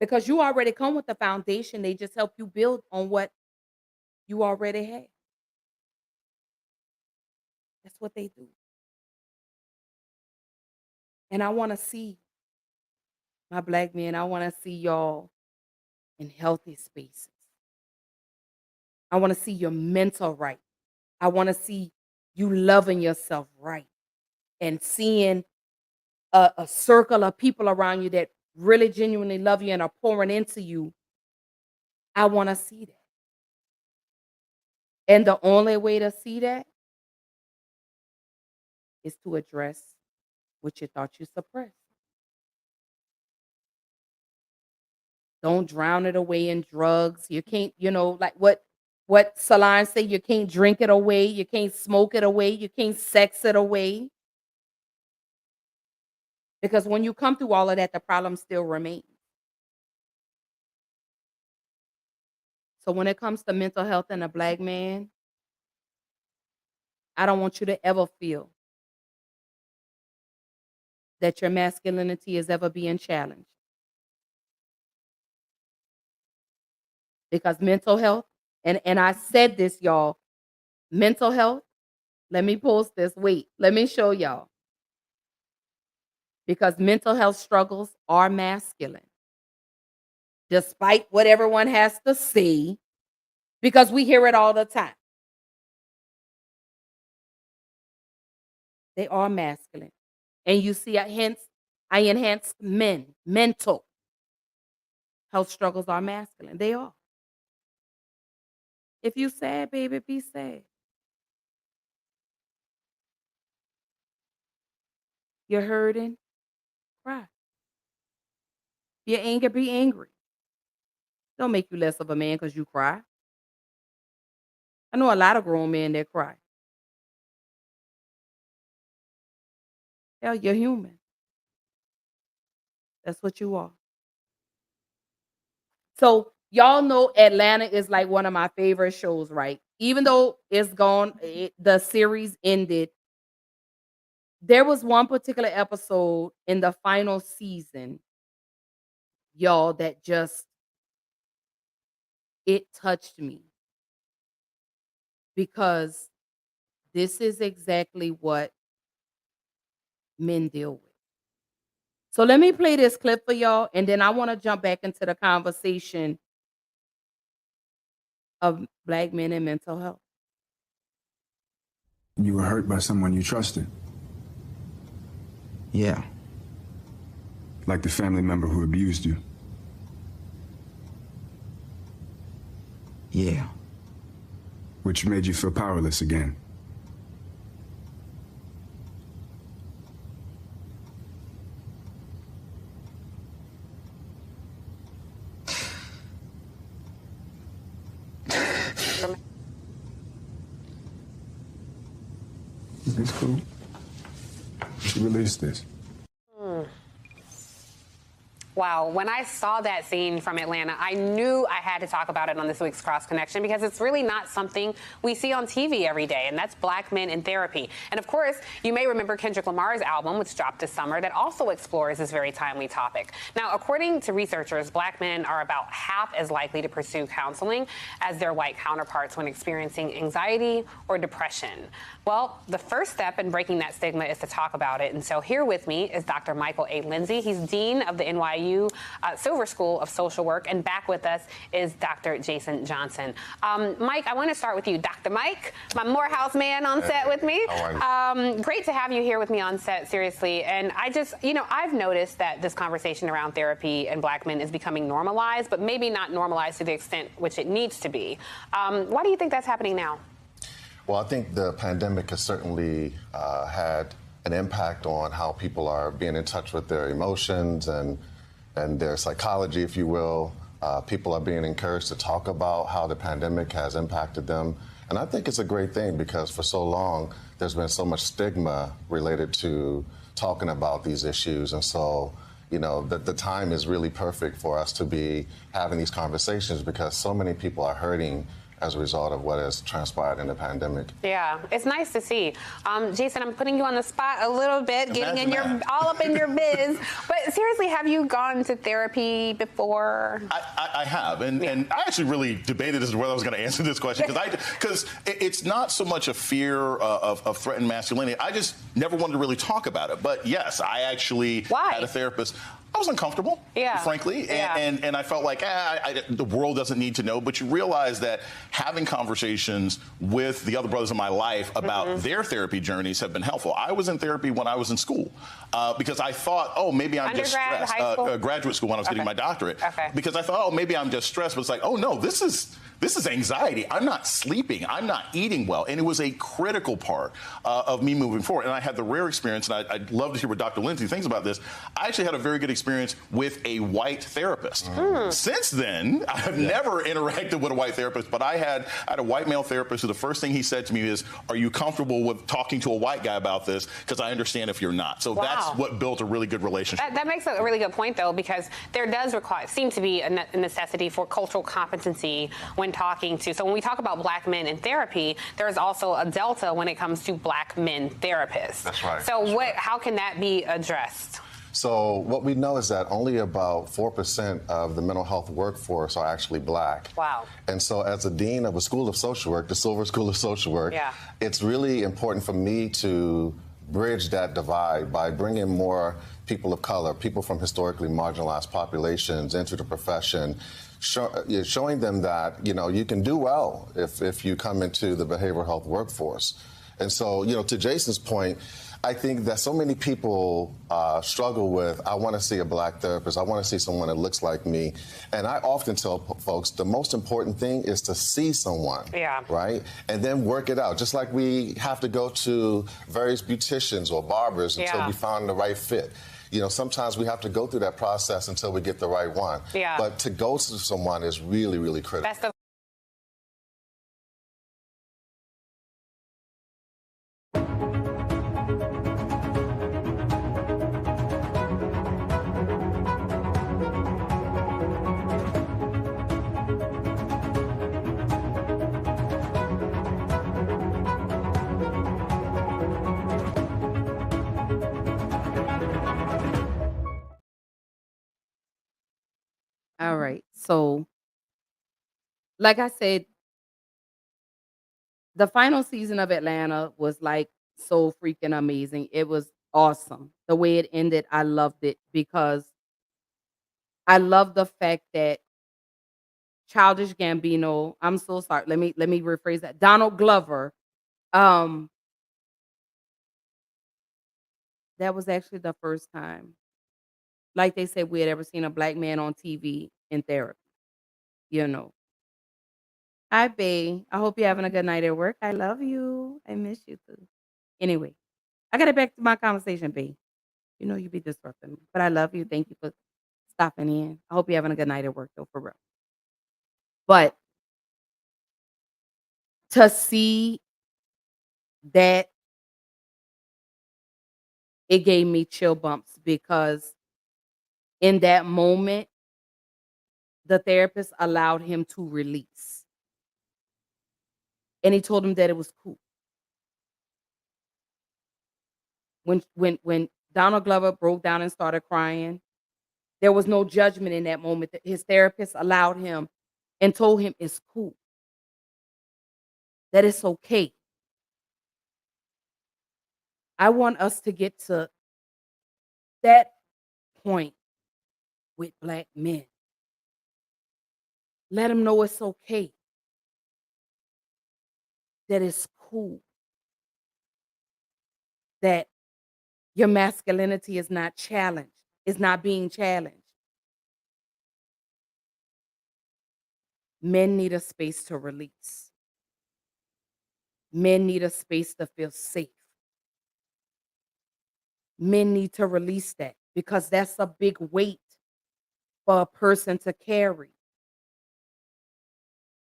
Because you already come with the foundation, they just help you build on what you already have. That's what they do. And I want to see my Black men, I want to see y'all in healthy spaces. I want to see your mental right. I want to see you loving yourself right and seeing a circle of people around you that really genuinely love you and are pouring into you. I want to see that. And the only way to see that is to address what you thought you suppressed. Don't drown it away in drugs. You can't, like what Solange say, you can't drink it away, you can't smoke it away, you can't sex it away. Because when you come through all of that, the problem still remains. So when it comes to mental health in a Black man, I don't want you to ever feel that your masculinity is ever being challenged. Because mental health, and I said this, y'all, mental health, let me post this. Wait, let me show y'all. Because mental health struggles are masculine. Despite what everyone has to say, because we hear it all the time. They are masculine. And you see, hence, I enhanced men. Mental health struggles are masculine. They are. If you sad, baby, be sad. You're hurting, cry. You're angry, be angry. Don't make you less of a man because you cry. I know a lot of grown men that cry. Hell, you're human. That's what you are. So y'all know Atlanta is like one of my favorite shows, right? Even though it's gone, the series ended. There was one particular episode in the final season, y'all, that just, it touched me. Because this is exactly what men deal with. So let me play this clip for y'all, and then I want to jump back into the conversation of Black men and mental health. You were hurt by someone you trusted. Yeah. Like the family member who abused you. Yeah. Which made you feel powerless again. It's cool. She released this. Wow, when I saw that scene from Atlanta, I knew I had to talk about it on this week's Cross Connection because it's really not something we see on TV every day, and that's Black men in therapy. And of course, you may remember Kendrick Lamar's album, which dropped this summer, that also explores this very timely topic. Now, according to researchers, Black men are about half as likely to pursue counseling as their white counterparts when experiencing anxiety or depression. Well, the first step in breaking that stigma is to talk about it. And so here with me is Dr. Michael A. Lindsay. He's Dean of the NYU Silver School of Social Work. And back with us is Dr. Jason Johnson. Mike, I want to start with you. Dr. Mike, my Morehouse man on set with me. Great to have you here with me on set, seriously. And I just, I've noticed that this conversation around therapy and Black men is becoming normalized, but maybe not normalized to the extent which it needs to be. Why do you think that's happening now? Well, I think the pandemic has certainly had an impact on how people are being in touch with their emotions and their psychology, if you will. People are being encouraged to talk about how the pandemic has impacted them. And I think it's a great thing because for so long, there's been so much stigma related to talking about these issues. And so, you know, the time is really perfect for us to be having these conversations because so many people are hurting as a result of what has transpired in the pandemic. Yeah, it's nice to see. Jason, I'm putting you on the spot a little bit, getting in your all up in your biz. But seriously, have you gone to therapy before? I have, and I actually really debated as to whether I was going to answer this question because it's not so much a fear of threatened masculinity. I just never wanted to really talk about it. But yes, I actually had a therapist. I was uncomfortable, frankly, and I felt like the world doesn't need to know. But you realize that having conversations with the other brothers in my life about their therapy journeys have been helpful. I was in therapy when I was in school because I thought, oh, maybe I'm just stressed. Graduate school when I was getting my doctorate. Because I thought, oh, maybe I'm just stressed. But it's like, oh, no, this is anxiety. I'm not sleeping. I'm not eating well. And it was a critical part of me moving forward. And I had the rare experience, and I'd love to hear what Dr. Lindsay thinks about this. I actually had a very good experience with a white therapist. Since then, I have never interacted with a white therapist, but I had a white male therapist who the first thing he said to me is, are you comfortable with talking to a white guy about this? Because I understand if you're not. So that's what built a really good relationship. That makes a really good point, though, because there does seem to be a necessity for cultural competency when talking to. So when we talk about black men in therapy, there's also a delta when it comes to black men therapists. That's right. So how can that be addressed? So what we know is that only about 4% of the mental health workforce are actually black. Wow. And so as a dean of a school of social work, the Silver School of Social Work, it's really important for me to bridge that divide by bringing more people of color, people from historically marginalized populations into the profession, showing them that, you know, you can do well if you come into the behavioral health workforce. And so, you know, to Jason's point, I think that so many people struggle with, I want to see a black therapist, I want to see someone that looks like me. And I often tell folks the most important thing is to see someone, right? And then work it out. Just like we have to go to various beauticians or barbers until we find the right fit. You know, sometimes we have to go through that process until we get the right one. But to go to someone is really, really critical. All right. So, like I said, the final season of Atlanta was like so freaking amazing. It was awesome. The way it ended, I loved it because I love the fact that Childish Gambino, I'm so sorry. Let me rephrase that. Donald Glover, that was actually the first time, like they said, we had ever seen a black man on TV in therapy. You know. Hi, bae. I hope you're having a good night at work. I love you. I miss you too. Anyway, I gotta back to my conversation, bae. You know you be disrupting me, but I love you. Thank you for stopping in. I hope you're having a good night at work, though, for real. But to see that, it gave me chill bumps because in that moment, the therapist allowed him to release. And he told him that it was cool. When Donald Glover broke down and started crying, there was no judgment in that moment. His therapist allowed him and told him it's cool. That it's okay. I want us to get to that point with black men. Let them know it's okay. That it's cool. That your masculinity is not challenged. It's not being challenged. Men need a space to release. Men need a space to feel safe. Men need to release that because that's a big weight for a person to carry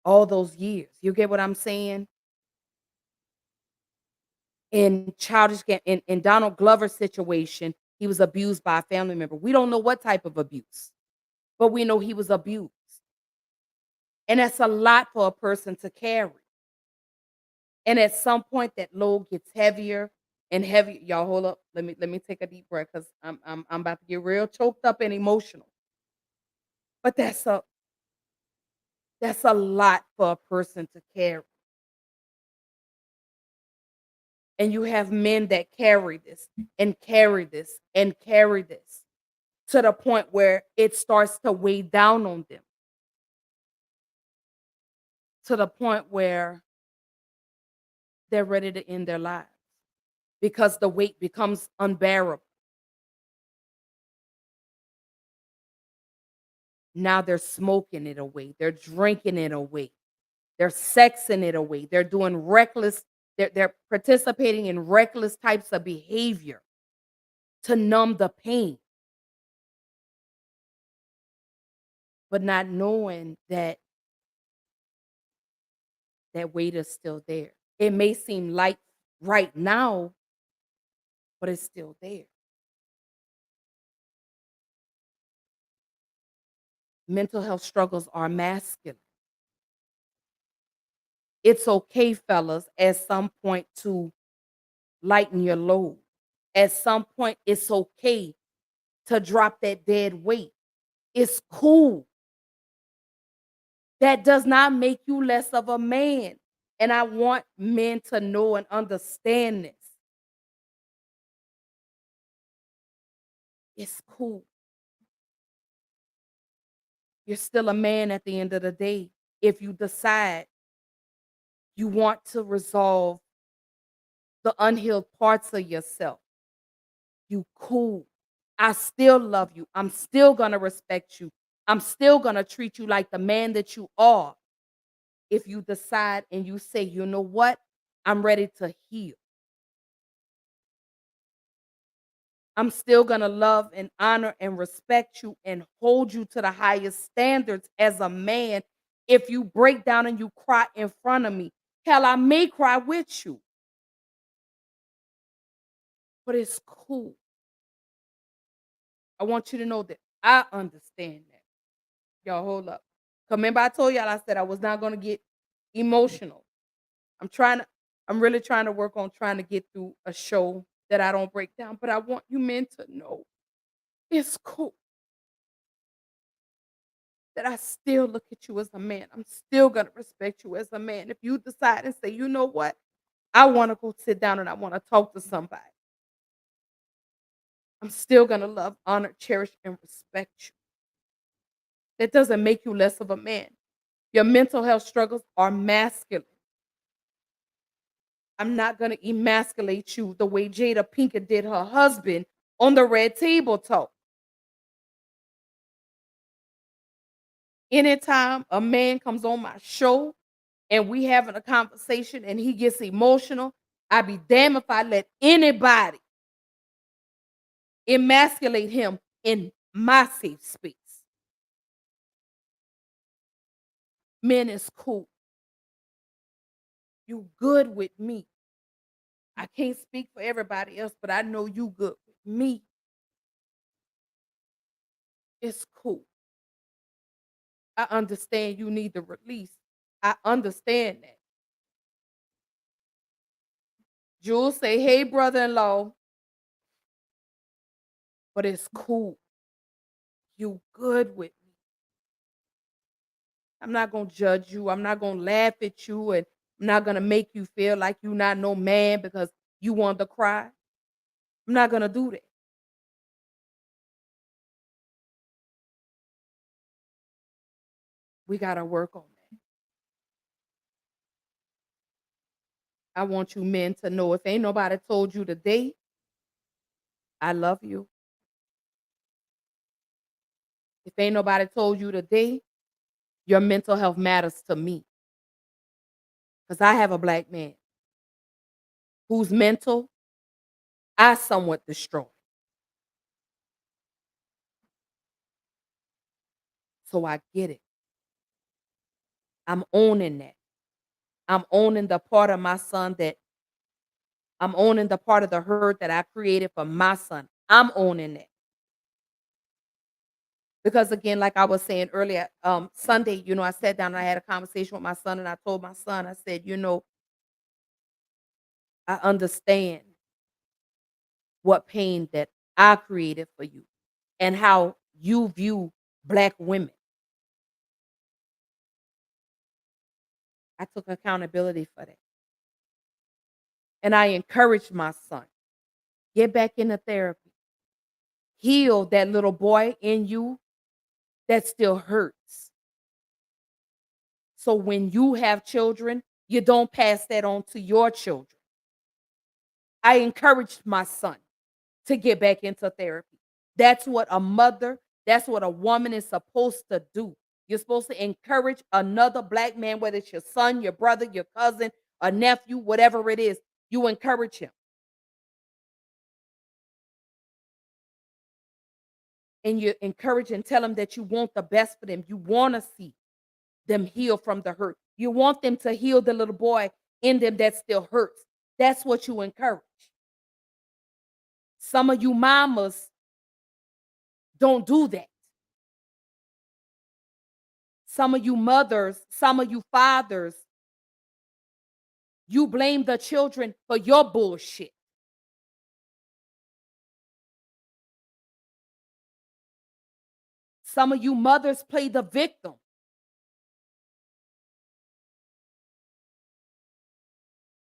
all those years. You get what I'm saying? In in Donald Glover's situation, he was abused by a family member. We don't know what type of abuse, but we know he was abused. And that's a lot for a person to carry. And at some point that load gets heavier and heavier. Y'all hold up. Let me take a deep breath because I'm about to get real choked up and emotional. But that's a lot for a person to carry. And you have men that carry this and carry this and carry this to the point where it starts to weigh down on them. To the point where they're ready to end their lives because the weight becomes unbearable. Now they're smoking it away. They're drinking it away. They're sexing it away. They're doing reckless, they're participating in reckless types of behavior to numb the pain. But not knowing that that weight is still there. It may seem light right now, but it's still there. Mental health struggles are masculine. It's okay, fellas, at some point to lighten your load. At some point, it's okay to drop that dead weight. It's cool. That does not make you less of a man. And I want men to know and understand this. It's cool. You're still a man at the end of the day if you decide you want to resolve the unhealed parts of yourself. You cool. I still love you. I'm still going to respect you. I'm still going to treat you like the man that you are. If you decide and you say, you know what? I'm ready to heal. I'm still going to love and honor and respect you and hold you to the highest standards as a man. If you break down and you cry in front of me, hell, I may cry with you. But it's cool. I want you to know that I understand that. Y'all hold up. Remember I told y'all I said I was not going to get emotional. I'm really trying to work on trying to get through a show that I don't break down, but I want you men to know it's cool that I still look at you as a man. I'm still going to respect you as a man. If you decide and say, you know what? I want to go sit down and I want to talk to somebody. I'm still going to love, honor, cherish, and respect you. That doesn't make you less of a man. Your mental health struggles are masculine. I'm not going to emasculate you the way Jada Pinkett did her husband on the Red Table Talk. Anytime a man comes on my show and we having a conversation and he gets emotional, I'd be damned if I let anybody emasculate him in my safe space. Men is cool. You good with me. I can't speak for everybody else, but I know you good with me. It's cool. I understand you need the release. I understand that. Jules say, hey, brother-in-law. But it's cool. You good with me. I'm not going to judge you. I'm not going to laugh at you. And I'm not going to make you feel like you're not no man because you want to cry. I'm not going to do that. We got to work on that. I want you men to know if ain't nobody told you today, I love you. If ain't nobody told you today, your mental health matters to me. Because I have a black man. whose mental I somewhat destroyed. So I get it. I'm owning that. I'm owning the part of my son that I'm owning the part of the hurt that I created for my son. I'm owning that. Because again, like I was saying earlier, Sunday, I sat down and I had a conversation with my son and I told my son, I said, I understand what pain that I created for you and how you view Black women. I took accountability for that. And I encouraged my son, get back into therapy. Heal that little boy in you that still hurts. So when you have children, you don't pass that on to your children. I encouraged my son to get back into therapy. That's what a mother, that's what a woman is supposed to do. You're supposed to encourage another Black man, whether it's your son, your brother, your cousin, a nephew, whatever it is, you encourage him. And you encourage and tell them that you want the best for them. You want to see them heal from the hurt. You want them to heal the little boy in them that still hurts. That's what you encourage. Some of you mamas don't do that. Some of you mothers, some of you fathers, you blame the children for your bullshit. Some of you mothers play the victim.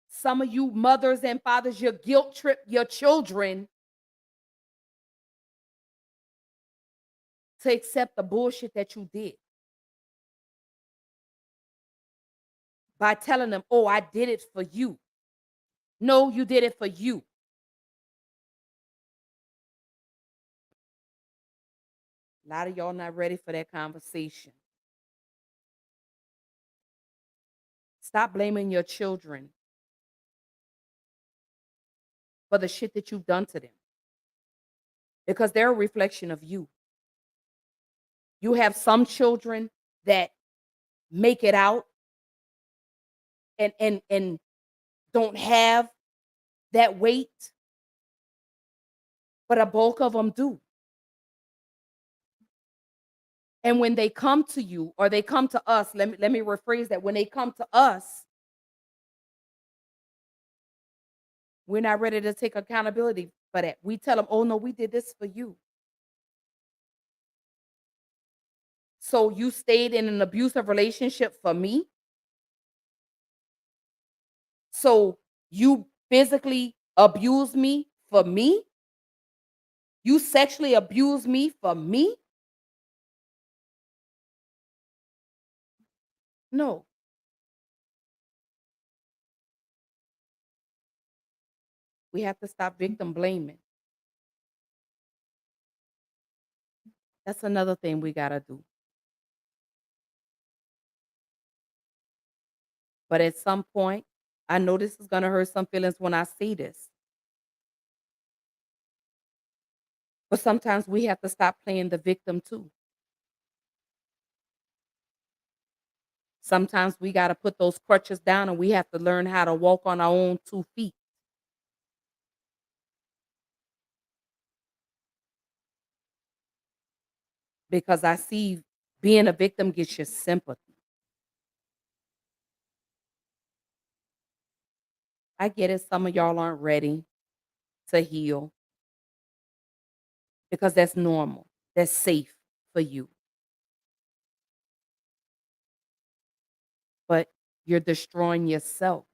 Some of you mothers and fathers, you guilt trip your children to accept the bullshit that you did. By telling them, oh, I did it for you. No, you did it for you. A lot of y'all not ready for that conversation. Stop blaming your children for the shit that you've done to them. Because they're a reflection of you. You have some children that make it out and don't have that weight, but a bulk of them do. And when they come to you or they come to us, let me rephrase that. When they come to us, we're not ready to take accountability for that. We tell them, oh no, we did this for you. So you stayed in an abusive relationship for me. So you physically abused me for me. You sexually abused me for me. No. We have to stop victim blaming. That's another thing we got to do. But at some point, I know this is going to hurt some feelings when I say this. But sometimes we have to stop playing the victim too. Sometimes we got to put those crutches down and we have to learn how to walk on our own 2 feet. Because I see being a victim gets you sympathy. I get it. Some of y'all aren't ready to heal because that's normal. That's safe for you. But you're destroying yourself.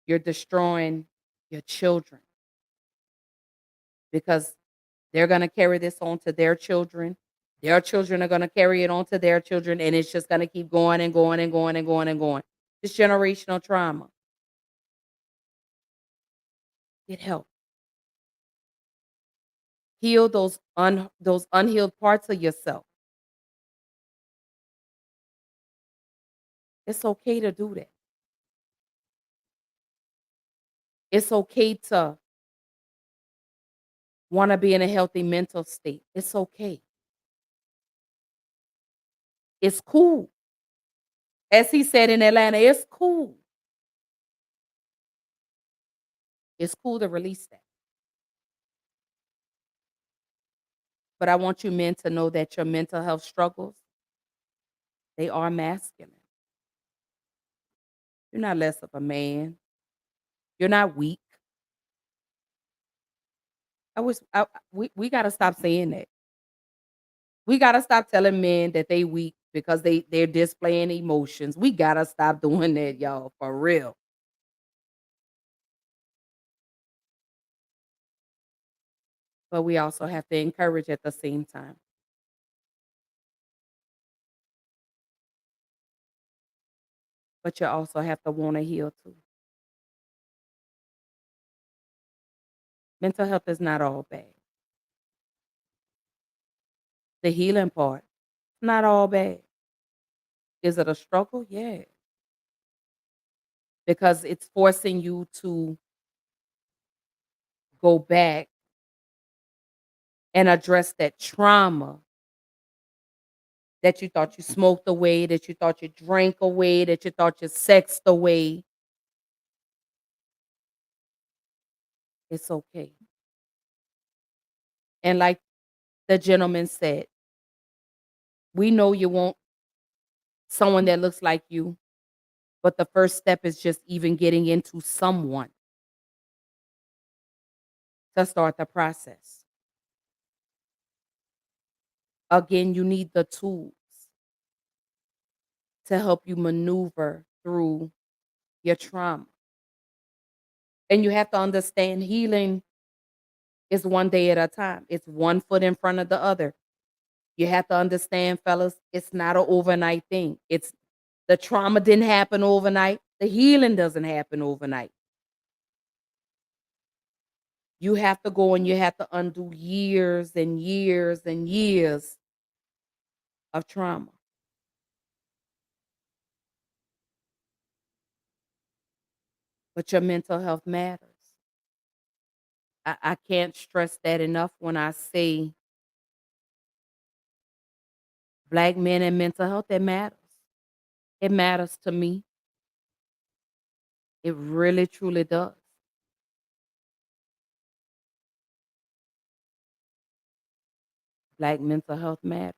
You're destroying your children because they're going to carry this on to their children. Their children are going to carry it on to their children, and it's just going to keep going and going and going and going and going. It's generational trauma. Get help. Heal those unhealed parts of yourself. It's okay to do that. It's okay to want to be in a healthy mental state. It's okay. It's cool. As he said in Atlanta, it's cool. It's cool to release that. But I want you men to know that your mental health struggles, they are masculine. You're not less of a man. You're not weak. We got to stop saying that. We got to stop telling men that they weak because they're displaying emotions. We got to stop doing that, y'all, for real. But we also have to encourage at the same time. But you also have to want to heal too. Mental health is not all bad. The healing part, not all bad. Is it a struggle? Yeah. Because it's forcing you to go back and address that trauma that you thought you smoked away, that you thought you drank away, that you thought you sexed away. It's okay. And like the gentleman said, we know you want someone that looks like you, but the first step is just even getting into someone to start the process. Again, you need the tools to help you maneuver through your trauma. And you have to understand healing is one day at a time. It's one foot in front of the other. You have to understand, fellas, it's not an overnight thing. It's the trauma didn't happen overnight. The healing doesn't happen overnight. You have to go and you have to undo years and years and years of trauma. But your mental health matters. I can't stress that enough when I say Black men and mental health, it matters. It matters to me. It really, truly does. Black mental health matters.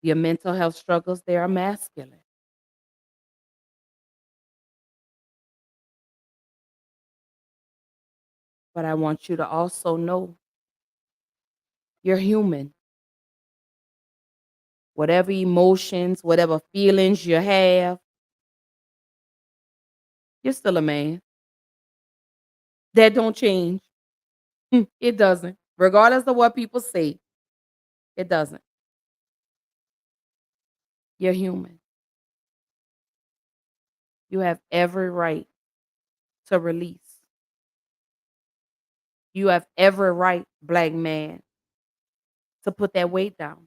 Your mental health struggles, they are masculine. But I want you to also know you're human. Whatever emotions, whatever feelings you have, you're still a man. That don't change. It doesn't. Regardless of what people say, it doesn't. You're human. You have every right to release. You have every right, Black man, to put that weight down.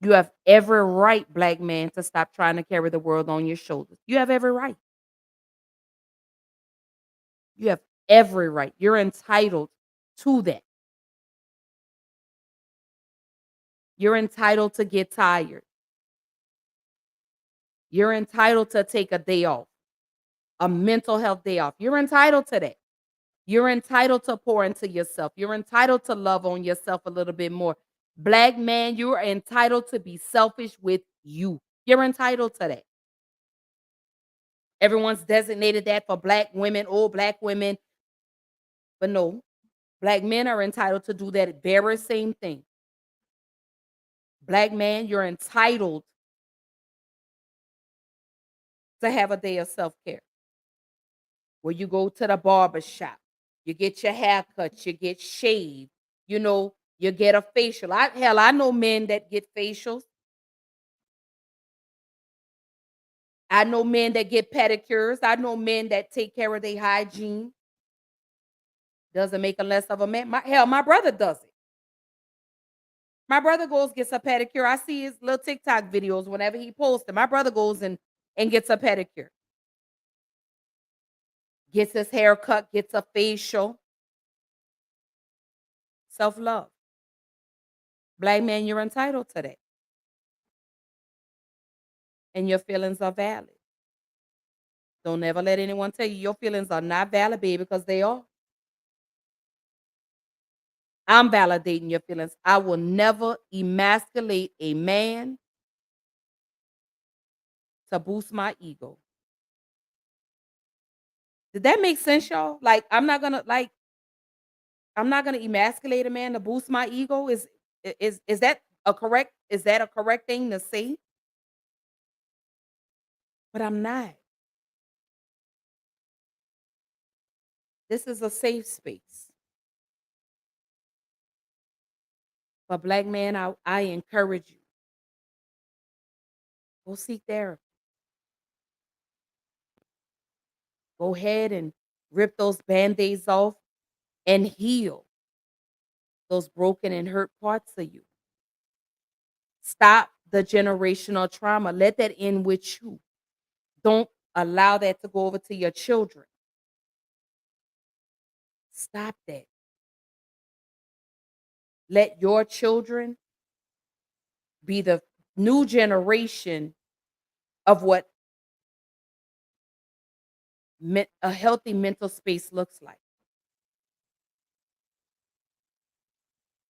You have every right, Black man, to stop trying to carry the world on your shoulders. You have every right. You have every right. You're entitled to that. You're entitled to get tired. You're entitled to take a day off, a mental health day off. You're entitled to that. You're entitled to pour into yourself. You're entitled to love on yourself a little bit more. Black man, you are entitled to be selfish with you. You're entitled to that. Everyone's designated that for Black women, all Black women. But no, Black men are entitled to do that very same thing. Black man, you're entitled to have a day of self-care where you go to the barber shop, you get your hair cut, you get shaved, you get a facial. I know men that get facials. I know men that get pedicures. I know men that take care of their hygiene. Doesn't make them less of a man. My brother does it. My brother goes gets a pedicure. I see his little TikTok videos whenever he posts them. My brother goes and and gets a pedicure, gets his hair cut, gets a facial. Self-love. Black man, you're entitled to that. And your feelings are valid. Don't ever let anyone tell you your feelings are not valid, baby, because they are. I'm validating your feelings. I will never emasculate a man to boost my ego. Did that make sense, y'all? Like, I'm not gonna emasculate a man to boost my ego. Is that a correct thing to say? But I'm not. This is a safe space. But black man, I encourage you. Go seek therapy. Go ahead and rip those band-aids off and heal those broken and hurt parts of you. Stop the generational trauma. Let that end with you. Don't allow that to go over to your children. Stop that. Let your children be the new generation of what a healthy mental space looks like.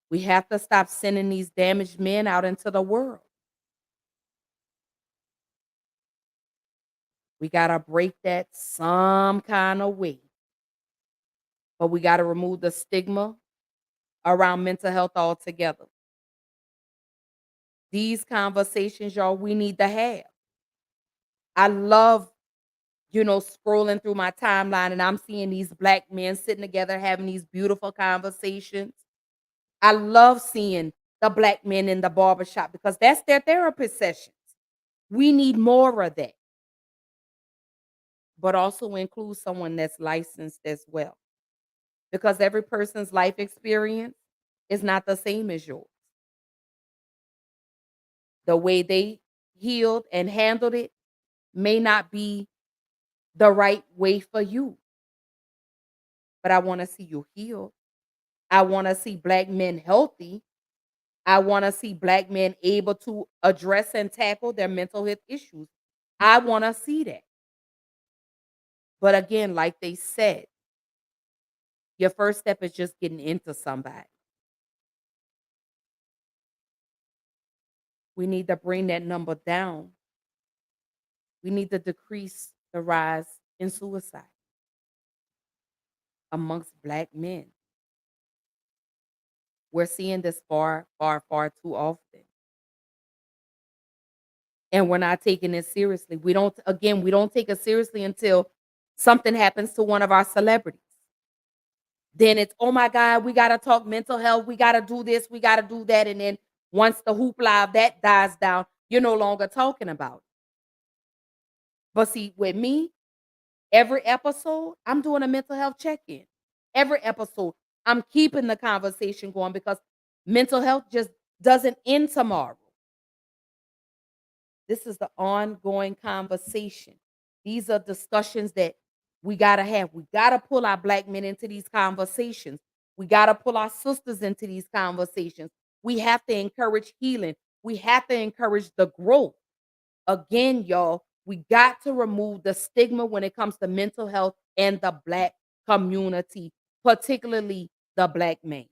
We have to stop sending these damaged men out into the world. We got to break that some kind of way. But we got to remove the stigma around mental health altogether. These conversations, y'all, we need to have. I love, scrolling through my timeline and I'm seeing these black men sitting together having these beautiful conversations. I love seeing the black men in the barbershop because that's their therapist sessions. We need more of that. But also include someone that's licensed as well. Because every person's life experience is not the same as yours. The way they healed and handled it may not be the right way for you. But I want to see you healed. I want to see black men healthy. I want to see black men able to address and tackle their mental health issues. I want to see that. But again, like they said, your first step is just getting into somebody. We need to bring that number down. We need to decrease the rise in suicide amongst black men. We're seeing this far, far, far too often. And we're not taking it seriously. We don't take it seriously until something happens to one of our celebrities. Then it's, oh my God, we got to talk mental health. We got to do this. We got to do that. And then once the hoopla of that dies down, you're no longer talking about it. But see, with me, every episode, I'm doing a mental health check-in. Every episode, I'm keeping the conversation going because mental health just doesn't end tomorrow. This is the ongoing conversation. These are discussions that we got to have. We got to pull our black men into these conversations. We got to pull our sisters into these conversations. We have to encourage healing. We have to encourage the growth. Again, y'all, we got to remove the stigma when it comes to mental health and the black community, particularly the black man.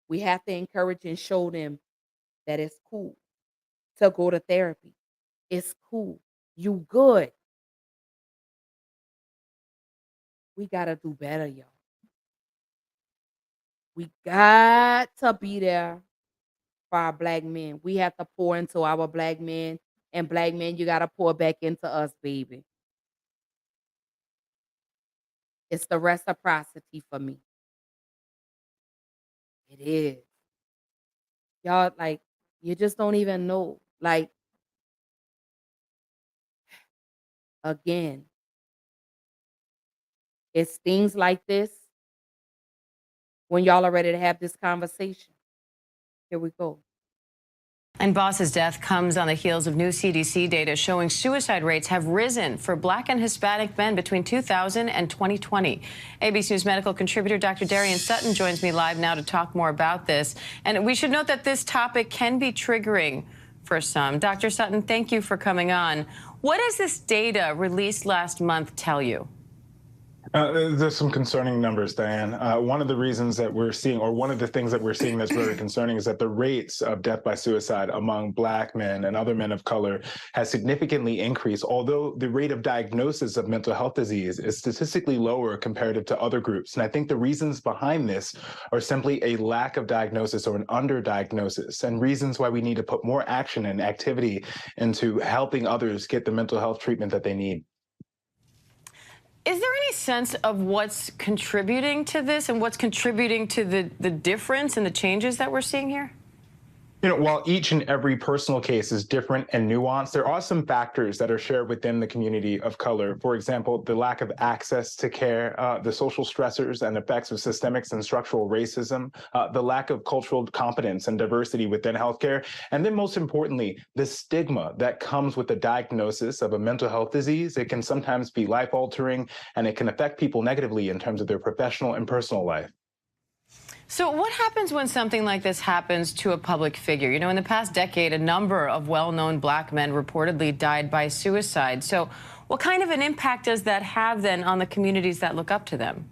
We have to encourage and show them that it's cool to go to therapy. It's cool. You good. We got to do better, y'all. We got to be there for our black men. We have to pour into our black men. And black men, you got to pour back into us, baby. It's the reciprocity for me. It is. Y'all, like, you just don't even know. Like, again, it's things like this when y'all are ready to have this conversation. Here we go. And Boss's death comes on the heels of new CDC data showing suicide rates have risen for Black and Hispanic men between 2000 and 2020. ABC News medical contributor Dr. Darian Sutton joins me live now to talk more about this. And we should note that this topic can be triggering for some. Dr. Sutton, thank you for coming on. What does this data released last month tell you? There's some concerning numbers, Diane. One of the reasons that we're seeing, or one of the things that we're seeing that's very concerning, is that the rates of death by suicide among Black men and other men of color has significantly increased, although the rate of diagnosis of mental health disease is statistically lower comparative to other groups. And I think the reasons behind this are simply a lack of diagnosis or an underdiagnosis, and reasons why we need to put more action and activity into helping others get the mental health treatment that they need. Is there any sense of what's contributing to this and what's contributing to the difference and the changes that we're seeing here? You know, while each and every personal case is different and nuanced, there are some factors that are shared within the community of color. For example, the lack of access to care, the social stressors and effects of systemic and structural racism, the lack of cultural competence and diversity within healthcare, and then most importantly, the stigma that comes with the diagnosis of a mental health disease. It can sometimes be life-altering, and it can affect people negatively in terms of their professional and personal life. So what happens when something like this happens to a public figure? You know, in the past decade, a number of well-known Black men reportedly died by suicide. So what kind of an impact does that have then on the communities that look up to them?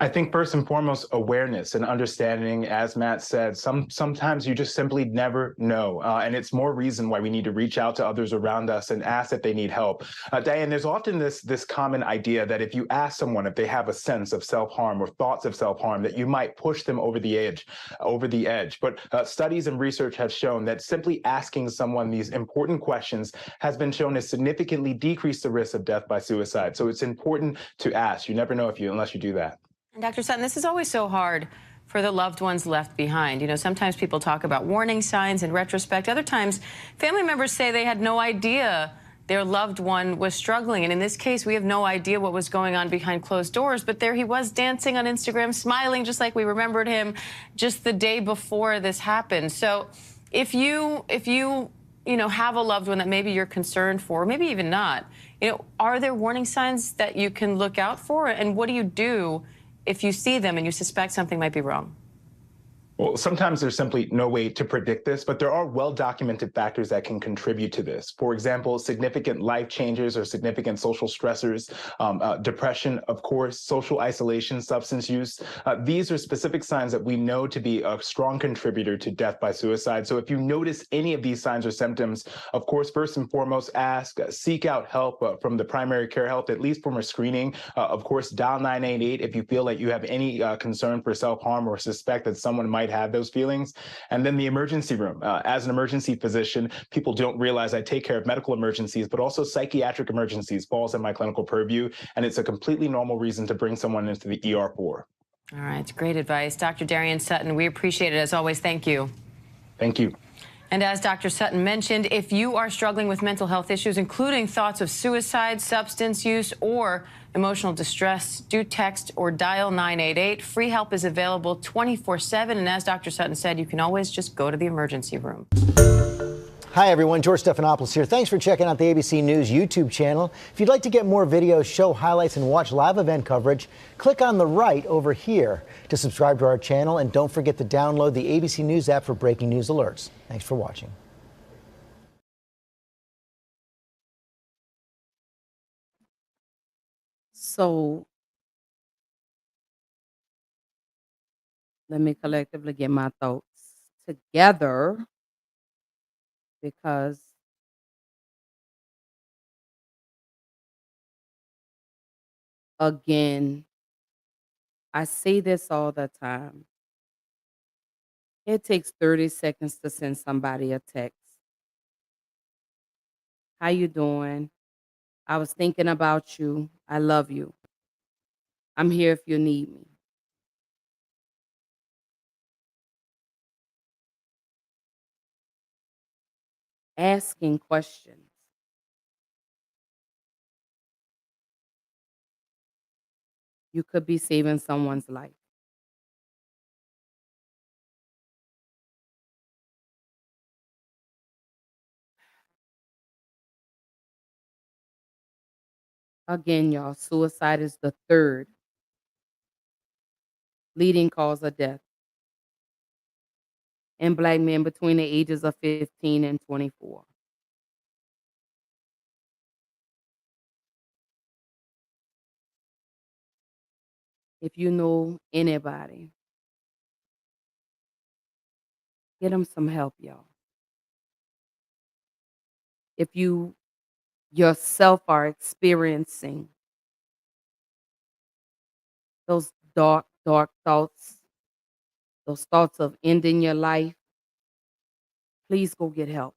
I think first and foremost, awareness and understanding, as Matt said, sometimes you just simply never know. And it's more reason why we need to reach out to others around us and ask if they need help. Diane, there's often this common idea that if you ask someone if they have a sense of self-harm or thoughts of self-harm, that you might push them over the edge. But studies and research have shown that simply asking someone these important questions has been shown to significantly decrease the risk of death by suicide. So it's important to ask. You never know unless you do that. And Dr. Sutton, this is always so hard for the loved ones left behind. You know, sometimes people talk about warning signs in retrospect. Other times, family members say they had no idea their loved one was struggling. And in this case, we have no idea what was going on behind closed doors. But there he was dancing on Instagram, smiling just like we remembered him just the day before this happened. So if you have a loved one that maybe you're concerned for, maybe even not, are there warning signs that you can look out for? And what do you do if you see them and you suspect something might be wrong? Well, sometimes there's simply no way to predict this, but there are well-documented factors that can contribute to this. For example, significant life changes or significant social stressors, depression, of course, social isolation, substance use. These are specific signs that we know to be a strong contributor to death by suicide. So if you notice any of these signs or symptoms, of course, first and foremost, seek out help from the primary care health, at least from a screening. Of course, dial 988 if you feel like you have any concern for self-harm or suspect that someone might have those feelings. And then the emergency room. As an emergency physician, people don't realize I take care of medical emergencies, but also psychiatric emergencies falls in my clinical purview. And it's a completely normal reason to bring someone into the ER for. All right, great advice. Dr. Darian Sutton, we appreciate it as always. Thank you. Thank you. And as Dr. Sutton mentioned, if you are struggling with mental health issues, including thoughts of suicide, substance use, or emotional distress, do text or dial 988. Free help is available 24/7. And as Dr. Sutton said, you can always just go to the emergency room. Hi, everyone. George Stephanopoulos here. Thanks for checking out the ABC News YouTube channel. If you'd like to get more videos, show highlights, and watch live event coverage, click on the right over here to subscribe to our channel. And don't forget to download the ABC News app for breaking news alerts. Thanks for watching. So let me collectively get my thoughts together, because again, I say this all the time. It takes 30 seconds to send somebody a text. How you doing? I was thinking about you. I love you. I'm here if you need me. Asking questions. You could be saving someone's life. Again, y'all, suicide is the third leading cause of death in Black men between the ages of 15 and 24. If you know anybody, get them some help, y'all. If you yourself are experiencing those dark, dark thoughts, those thoughts of ending your life, please go get help.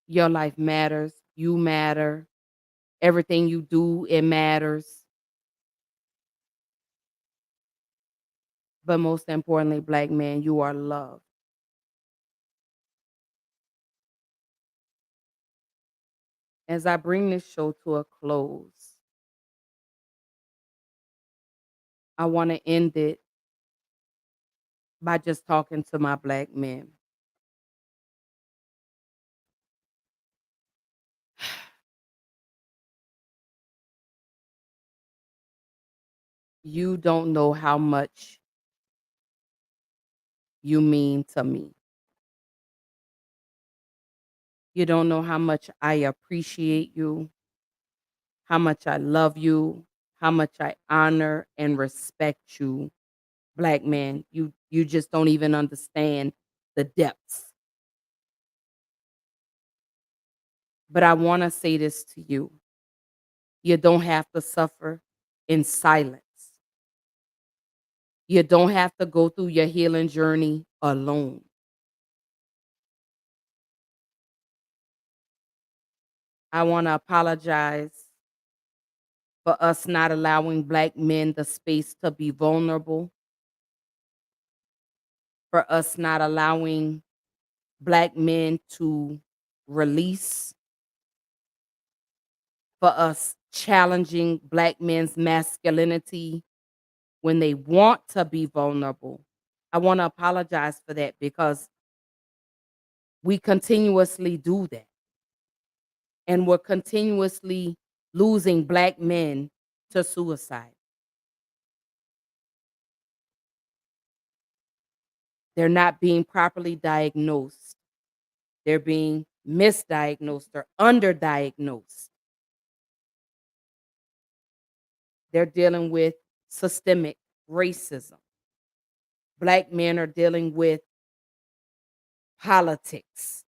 Your life matters. You matter. Everything you do, it matters. But most importantly, Black man, you are loved. As I bring this show to a close, I want to end it by just talking to my Black men. You don't know how much you mean to me. You don't know how much I appreciate you, how much I love you, how much I honor and respect you, Black man. You just don't even understand the depths. But I want to say this to you. You don't have to suffer in silence. You don't have to go through your healing journey alone. I want to apologize for us not allowing Black men the space to be vulnerable, for us not allowing Black men to release, for us challenging Black men's masculinity when they want to be vulnerable. I want to apologize for that because we continuously do that. And we're continuously losing Black men to suicide. They're not being properly diagnosed. They're being misdiagnosed or underdiagnosed. They're dealing with systemic racism. Black men are dealing with politics.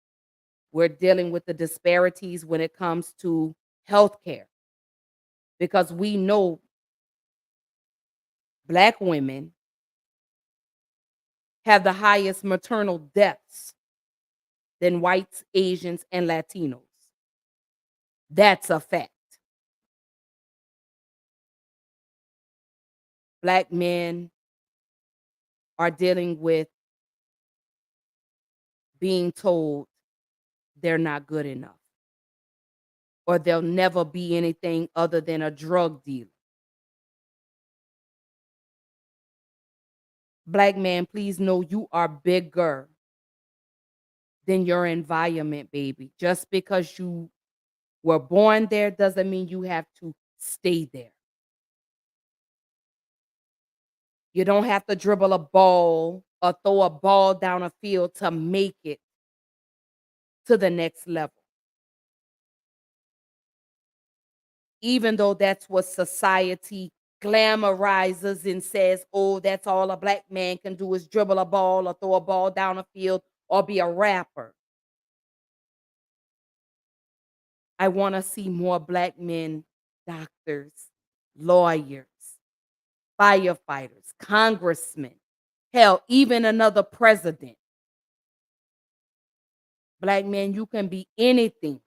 We're dealing with the disparities when it comes to healthcare. Because we know Black women have the highest maternal deaths than whites, Asians, and Latinos. That's a fact. Black men are dealing with being told they're not good enough or they'll never be anything other than a drug dealer. Black man, please know you are bigger than your environment, baby. Just because you were born there doesn't mean you have to stay there. You don't have to dribble a ball or throw a ball down a field to make it to the next level. Even though that's what society glamorizes and says, oh, that's all a Black man can do is dribble a ball or throw a ball down a field or be a rapper. I want to see more Black men, doctors, lawyers, firefighters, congressmen, hell, even another president. Black men, you can be anything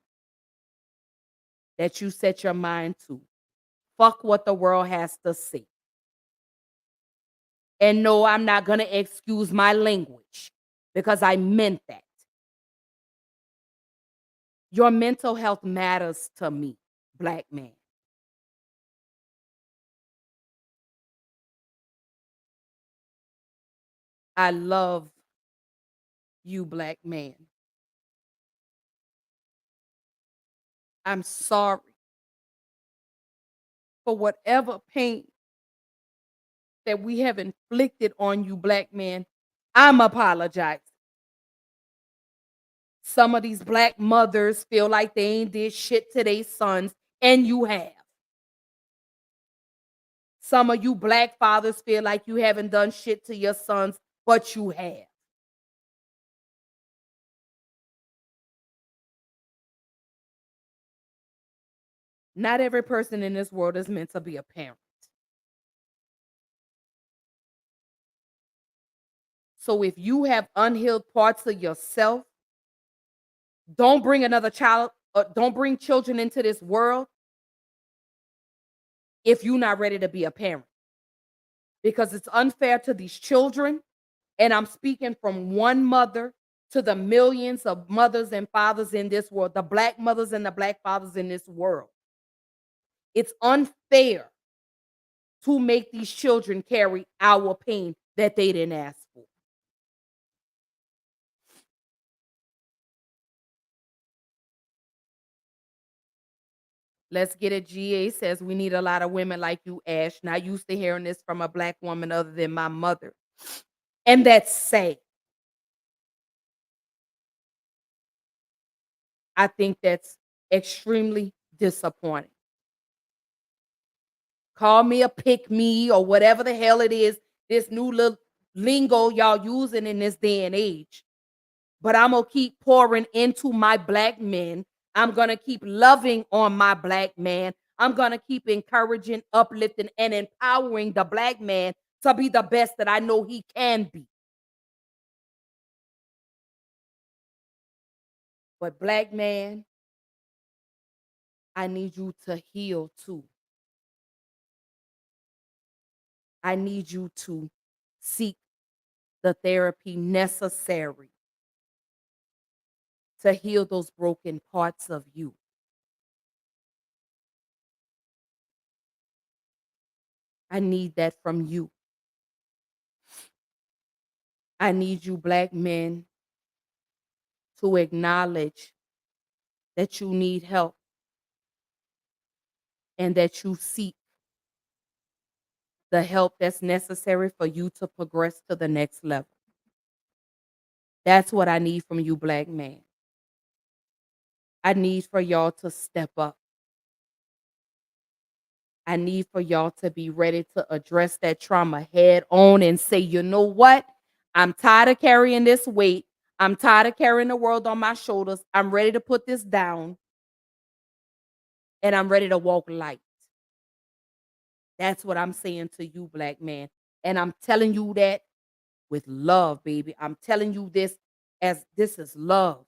that you set your mind to. Fuck what the world has to say. And no, I'm not going to excuse my language because I meant that. Your mental health matters to me, Black man. I love you, Black man. I'm sorry for whatever pain that we have inflicted on you, black men. I'm apologizing. Some of these black mothers feel like they ain't did shit to their sons, and you have. Some of you black fathers feel like you haven't done shit to your sons, but you have. Not every person in this world is meant to be a parent. So if you have unhealed parts of yourself, don't bring another child, don't bring children into this world if you're not ready to be a parent. Because it's unfair to these children. And I'm speaking from one mother to the millions of mothers and fathers in this world, the black mothers and the black fathers in this world. It's unfair to make these children carry our pain that they didn't ask for. Let's get it. GA says we need a lot of women like you, Ash. Not used to hearing this from a black woman other than my mother. And that's sad. I think that's extremely disappointing. Call me a pick me or whatever the hell it is, this new little lingo y'all using in this day and age. But I'm going to keep pouring into my black men. I'm going to keep loving on my black man. I'm going to keep encouraging, uplifting, and empowering the black man to be the best that I know he can be. But black man, I need you to heal too. I need you to seek the therapy necessary to heal those broken parts of you. I need that from you. I need you, black men, to acknowledge that you need help and that you seek the help that's necessary for you to progress to the next level. That's what I need from you, black men. I need for y'all to step up. I need for y'all to be ready to address that trauma head on and say, you know what? I'm tired of carrying this weight. I'm tired of carrying the world on my shoulders. I'm ready to put this down. And I'm ready to walk light. That's what I'm saying to you, black man. And I'm telling you that with love, baby. I'm telling you this as this is love.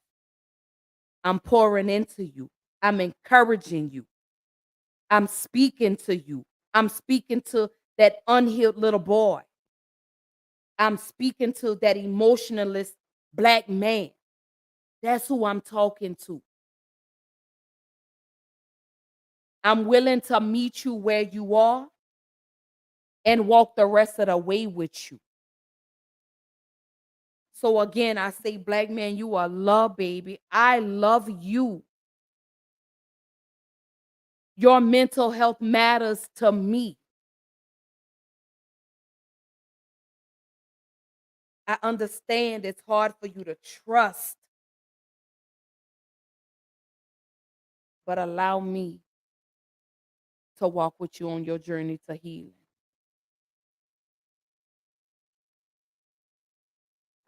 I'm pouring into you. I'm encouraging you. I'm speaking to you. I'm speaking to that unhealed little boy. I'm speaking to that emotionalist black man. That's who I'm talking to. I'm willing to meet you where you are and walk the rest of the way with you. So again, I say, black man, you are loved, baby. I love you. Your mental health matters to me. I understand it's hard for you to trust, but allow me to walk with you on your journey to healing.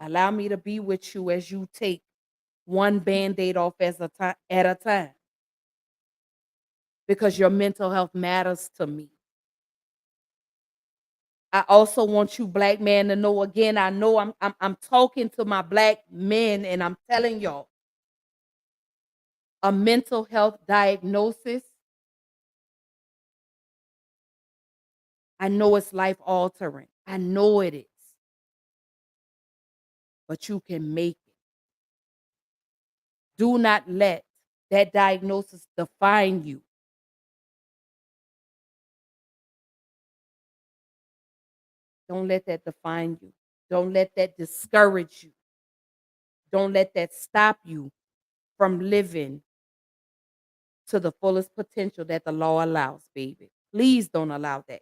Allow me to be with you as you take one Band-Aid off at a time. Because your mental health matters to me. I also want you, black man, to know again, I know I'm talking to my black men and I'm telling y'all, a mental health diagnosis, I know it's life altering. I know it is. But you can make it. Do not let that diagnosis define you. Don't let that define you. Don't let that discourage you. Don't let that stop you from living to the fullest potential that the law allows, baby. Please don't allow that.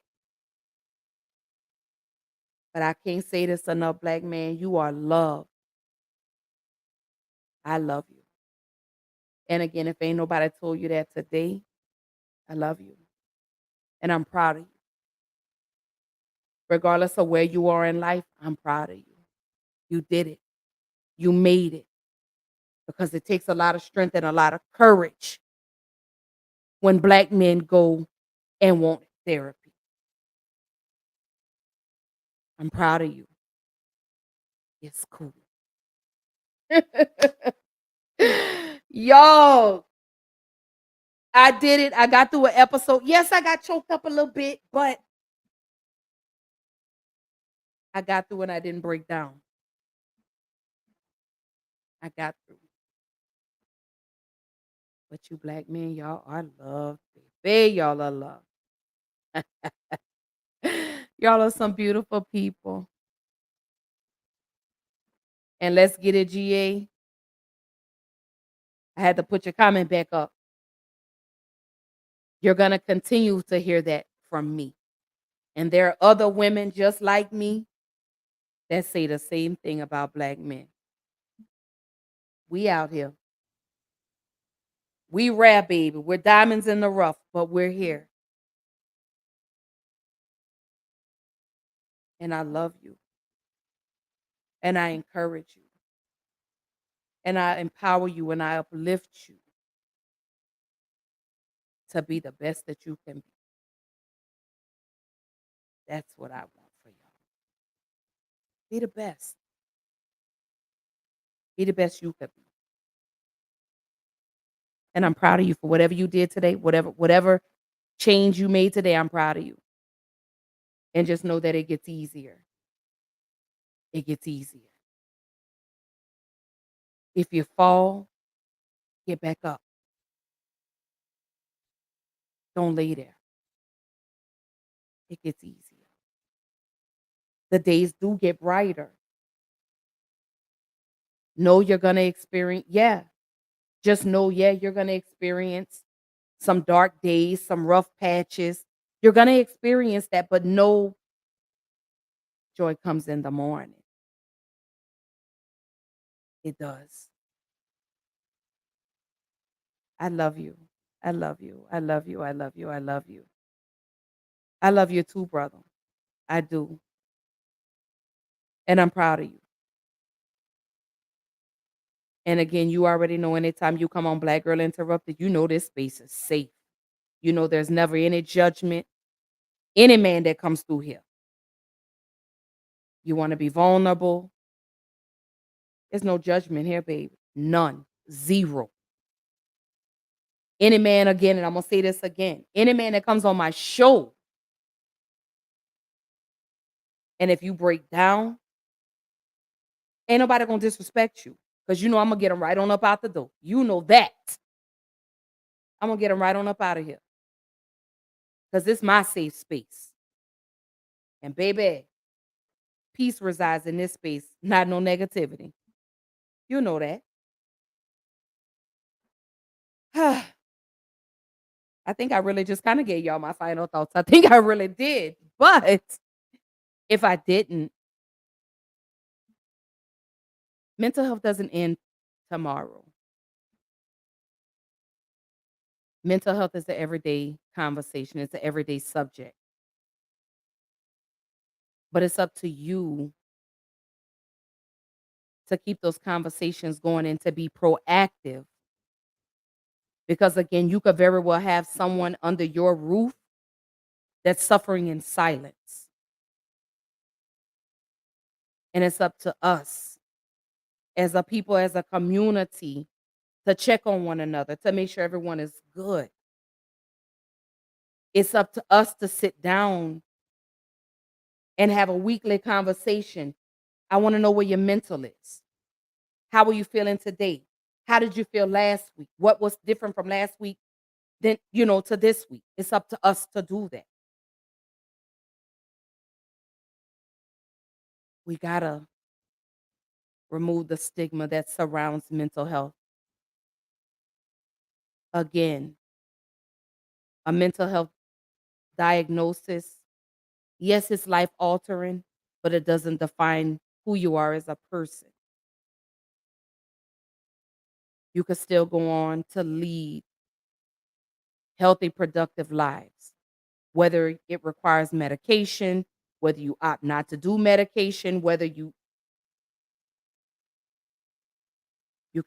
But I can't say this enough, black man. You are loved. I love you. And again, if ain't nobody told you that today, I love you. And I'm proud of you. Regardless of where you are in life, I'm proud of you. You did it. You made it. Because it takes a lot of strength and a lot of courage when black men go and want therapy. I'm proud of you. It's cool. Yo, I did it. I got through an episode. Yes, I got choked up a little bit, but I got through and I didn't break down. I got through. But you black men, y'all are loved. Baby, y'all are loved. Y'all are some beautiful people. And let's get it, GA. I had to put your comment back up. You're going to continue to hear that from me. And there are other women just like me that say the same thing about black men. We out here. We rare, baby. We're diamonds in the rough, but we're here. And I love you. And I encourage you. And I empower you and I uplift you to be the best that you can be. That's what I want for y'all. Be the best. Be the best you could be. And I'm proud of you for whatever you did today, whatever change you made today, I'm proud of you. And just know that it gets easier. It gets easier. If you fall, get back up. Don't lay there. It gets easier. The days do get brighter. Know you're going to experience, just know, you're going to experience some dark days, some rough patches. You're going to experience that, but know joy comes in the morning. It does. I love you. I love you. I love you. I love you. I love you. I love you too, brother. I do. And I'm proud of you. And again, you already know anytime you come on Black Girl Interrupted, you know this space is safe. You know there's never any judgment. Any man that comes through here. You want to be vulnerable. There's no judgment here, baby. None. Zero. Any man, again, and I'm going to say this again. Any man that comes on my show, and if you break down, ain't nobody going to disrespect you. Because you know I'm going to get them right on up out the door. You know that. I'm going to get them right on up out of here. Because this is my safe space. And baby, peace resides in this space, not no negativity. You know that. I think I really just kind of gave y'all my final thoughts. I think I really did. But if I didn't, mental health doesn't end tomorrow. Mental health is an everyday conversation. It's an everyday subject. But it's up to you to keep those conversations going and to be proactive. Because again, you could very well have someone under your roof that's suffering in silence. And it's up to us as a people, as a community, to check on one another, to make sure everyone is good. It's up to us to sit down and have a weekly conversation. I want to know where your mental is. How are you feeling today? How did you feel last week? What was different from last week than, to this week? It's up to us to do that. We got to remove the stigma that surrounds mental health. Again, a mental health diagnosis, yes, it's life altering, but it doesn't define who you are as a person. You could still go on to lead healthy, productive lives, whether it requires medication, whether you opt not to do medication, whether you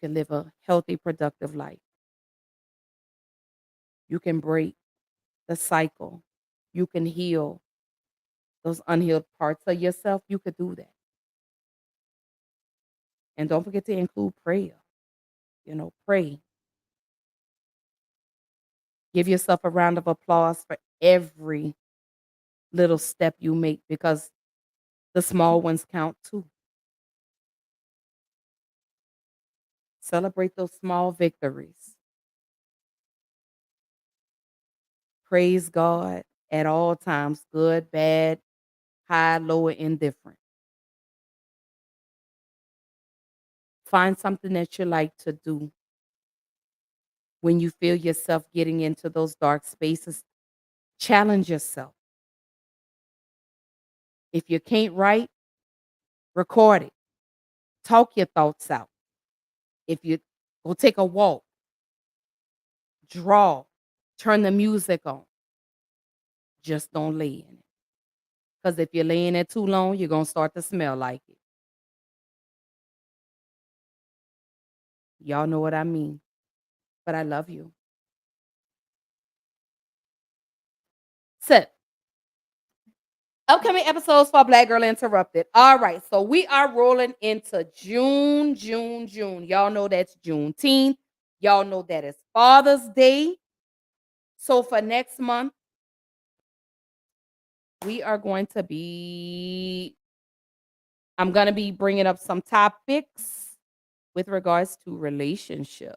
can live a healthy, productive life. You can break the cycle. You can heal those unhealed parts of yourself. You could do that. And don't forget to include prayer. Pray. Give yourself a round of applause for every little step you make because the small ones count too. Celebrate those small victories. Praise God at all times, good, bad, high, low, or indifferent. Find something that you like to do when you feel yourself getting into those dark spaces. Challenge yourself. If you can't write, record it. Talk your thoughts out. If you go take a walk, draw, turn the music on. Just don't lay in it. Because if you're laying there too long, you're going to start to smell like it. Y'all know what I mean. But I love you. So, upcoming episodes for Black Girl Interrupted. All right, so we are rolling into June. Y'all know that's Juneteenth. Y'all know that is Father's Day. So for next month, we are going to be, I'm going to be bringing up some topics with regards to relationships.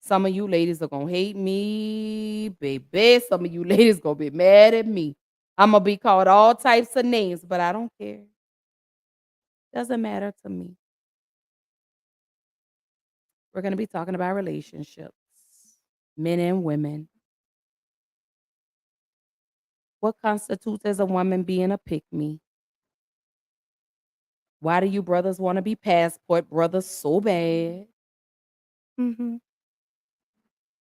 Some of you ladies are going to hate me, baby. Some of you ladies going to be mad at me. I'm going to be called all types of names, but I don't care. Doesn't matter to me. We're going to be talking about relationships, men and women. What constitutes as a woman being a pick-me? Why do you brothers want to be passport brothers so bad?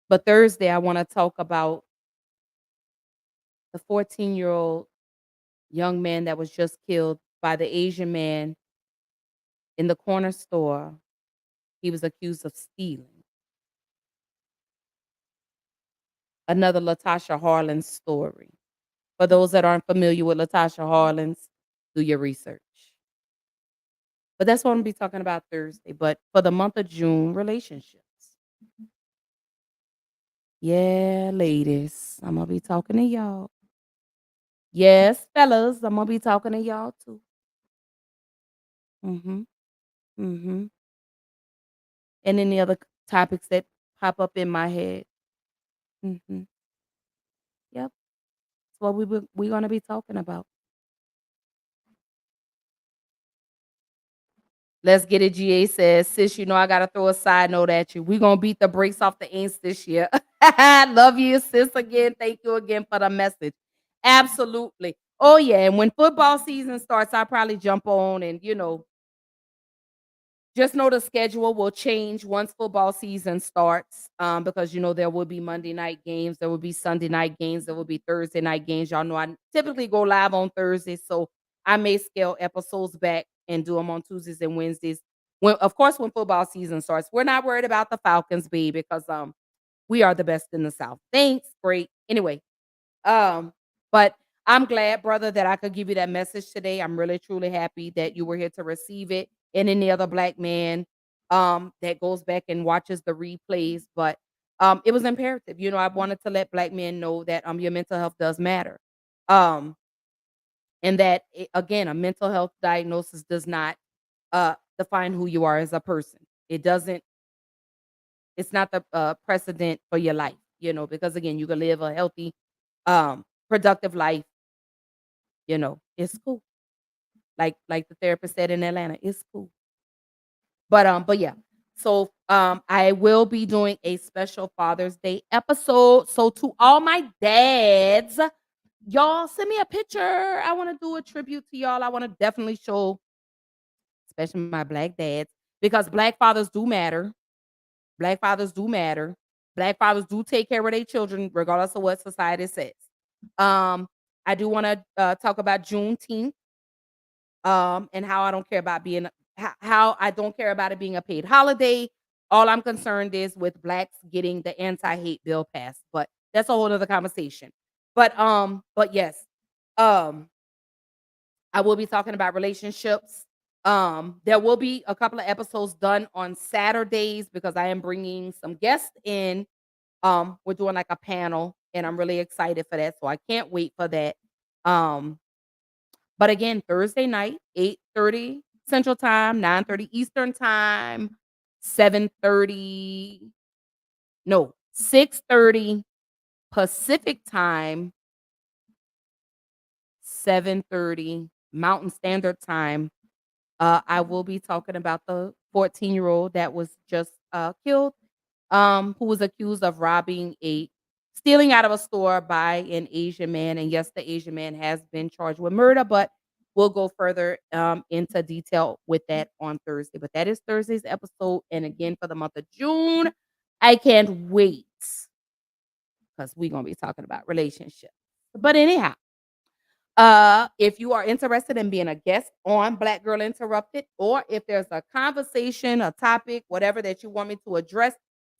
But Thursday, I want to talk about the 14-year-old young man that was just killed by the Asian man in the corner store. He was accused of stealing. Another Latasha Harlins story. For those that aren't familiar with Latasha Harlins, do your research. But that's what I'm going to be talking about Thursday. But for the month of June, relationships. Yeah, ladies, I'm going to be talking to y'all. Yes, fellas, I'm going to be talking to y'all too. And any other topics that pop up in my head. Yep. That's what we're going to be talking about. Let's get it, GA says. Sis, you know I got to throw a side note at you. We're going to beat the brakes off the Aints this year. Love you, sis, again. Thank you again for the message. Absolutely. Oh, yeah. And when football season starts, I'll probably jump on and, just know the schedule will change once football season starts because, there will be Monday night games. There will be Sunday night games. There will be Thursday night games. Y'all know I typically go live on Thursday, so I may scale episodes back and do them on Tuesdays and Wednesdays. When football season starts. We're not worried about the Falcons, baby, because we are the best in the South. Thanks. Great. Anyway, but I'm glad, brother, that I could give you that message today. I'm really, truly happy that you were here to receive it. And any other Black man that goes back and watches the replays. But it was imperative. I wanted to let Black men know that your mental health does matter. And that, again, a mental health diagnosis does not define who you are as a person. It doesn't. It's not the precedent for your life, because, again, you can live a healthy, productive life. It's cool. Like the therapist said in Atlanta, it's cool. But yeah. So I will be doing a special Father's Day episode. So to all my dads, y'all send me a picture. I want to do a tribute to y'all. I want to definitely show, especially my black dads, because black fathers do matter. Black fathers do matter. Black fathers do take care of their children, regardless of what society says. I do want to talk about Juneteenth, and how I don't care about being how I don't care about it being a paid holiday. All I'm concerned is with blacks getting the anti-hate bill passed, but that's a whole other conversation. But yes, I will be talking about relationships. There will be a couple of episodes done on Saturdays because I am bringing some guests in. We're doing like a panel, and I'm really excited for that. So I can't wait for that. But again, Thursday night, 8:30 Central Time, 9:30 Eastern Time, 7:30, no, 6:30 Pacific Time, 7:30 Mountain Standard Time. I will be talking about the 14-year-old that was just killed, who was accused of stealing out of a store by an Asian man. And yes, the Asian man has been charged with murder, but we'll go further into detail with that on Thursday. But that is Thursday's episode. And again, for the month of June, I can't wait because we're going to be talking about relationships. But anyhow, if you are interested in being a guest on Black Girl Interrupted, or if there's a conversation, a topic, whatever that you want me to address,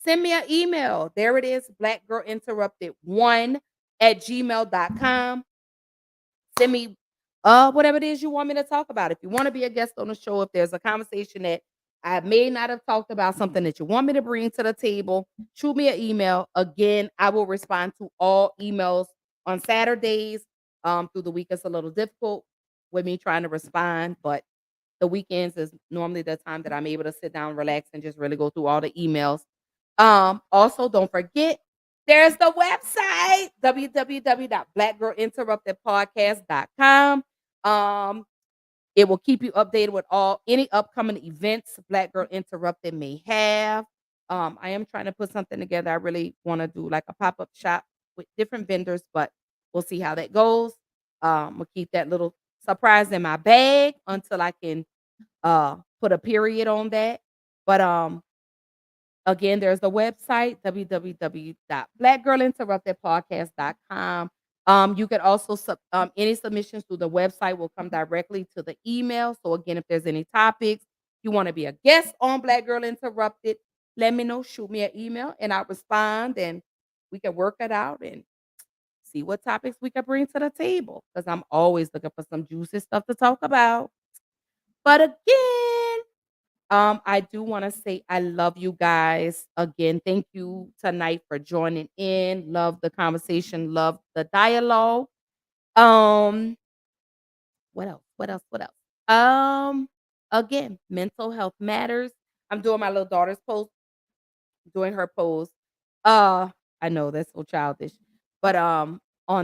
send me an email. There it is, blackgirlinterrupted1@gmail.com. Send me whatever it is you want me to talk about. If you want to be a guest on the show, if there's a conversation that I may not have talked about, something that you want me to bring to the table, shoot me an email. Again, I will respond to all emails on Saturdays. Through the week, it's a little difficult with me trying to respond, but the weekends is normally the time that I'm able to sit down, relax, and just really go through all the emails. Also, don't forget, there's the website, www.blackgirlinterruptedpodcast.com. It will keep you updated with any upcoming events Black Girl Interrupted may have. I am trying to put something together. I really want to do like a pop-up shop with different vendors, but we'll see how that goes. We'll keep that little surprise in my bag until I can put a period on that. But again, there's the website, www.blackgirlinterruptedpodcast.com. You could also any submissions through the website will come directly to the email. So again, if there's any topics you want to be a guest on Black Girl Interrupted, let me know. Shoot me an email and I'll respond, and we can work it out and see what topics we can bring to the table, because I'm always looking for some juicy stuff to talk about. But again, I do want to say I love you guys. Again, thank you tonight for joining in. Love the conversation, love the dialogue. What else? Again, mental health matters. I'm doing my little daughter's post, doing her pose. I know that's so childish. But on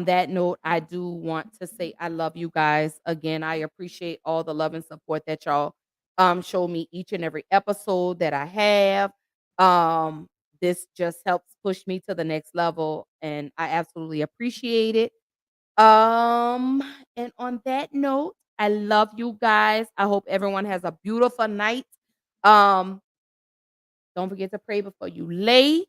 that note, I do want to say I love you guys. Again, I appreciate all the love and support that y'all show me each and every episode that I have. This just helps push me to the next level, and I absolutely appreciate it. And on that note, I love you guys. I hope everyone has a beautiful night. Don't forget to pray before you lay.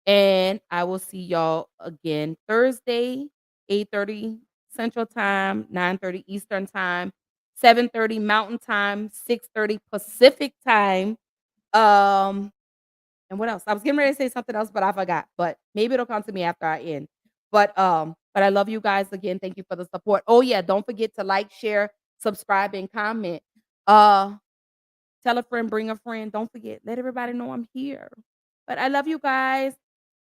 And I will see y'all again Thursday, 8:30 Central Time, 9:30 Eastern Time, 7:30 Mountain Time, 6:30 Pacific Time. And what else? I was getting ready to say something else, but I forgot. But maybe it'll come to me after I end. But I love you guys again. Thank you for the support. Oh yeah, don't forget to like, share, subscribe, and comment. Tell a friend, bring a friend. Don't forget, let everybody know I'm here. But I love you guys.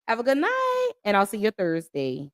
Have a good night, and I'll see you Thursday.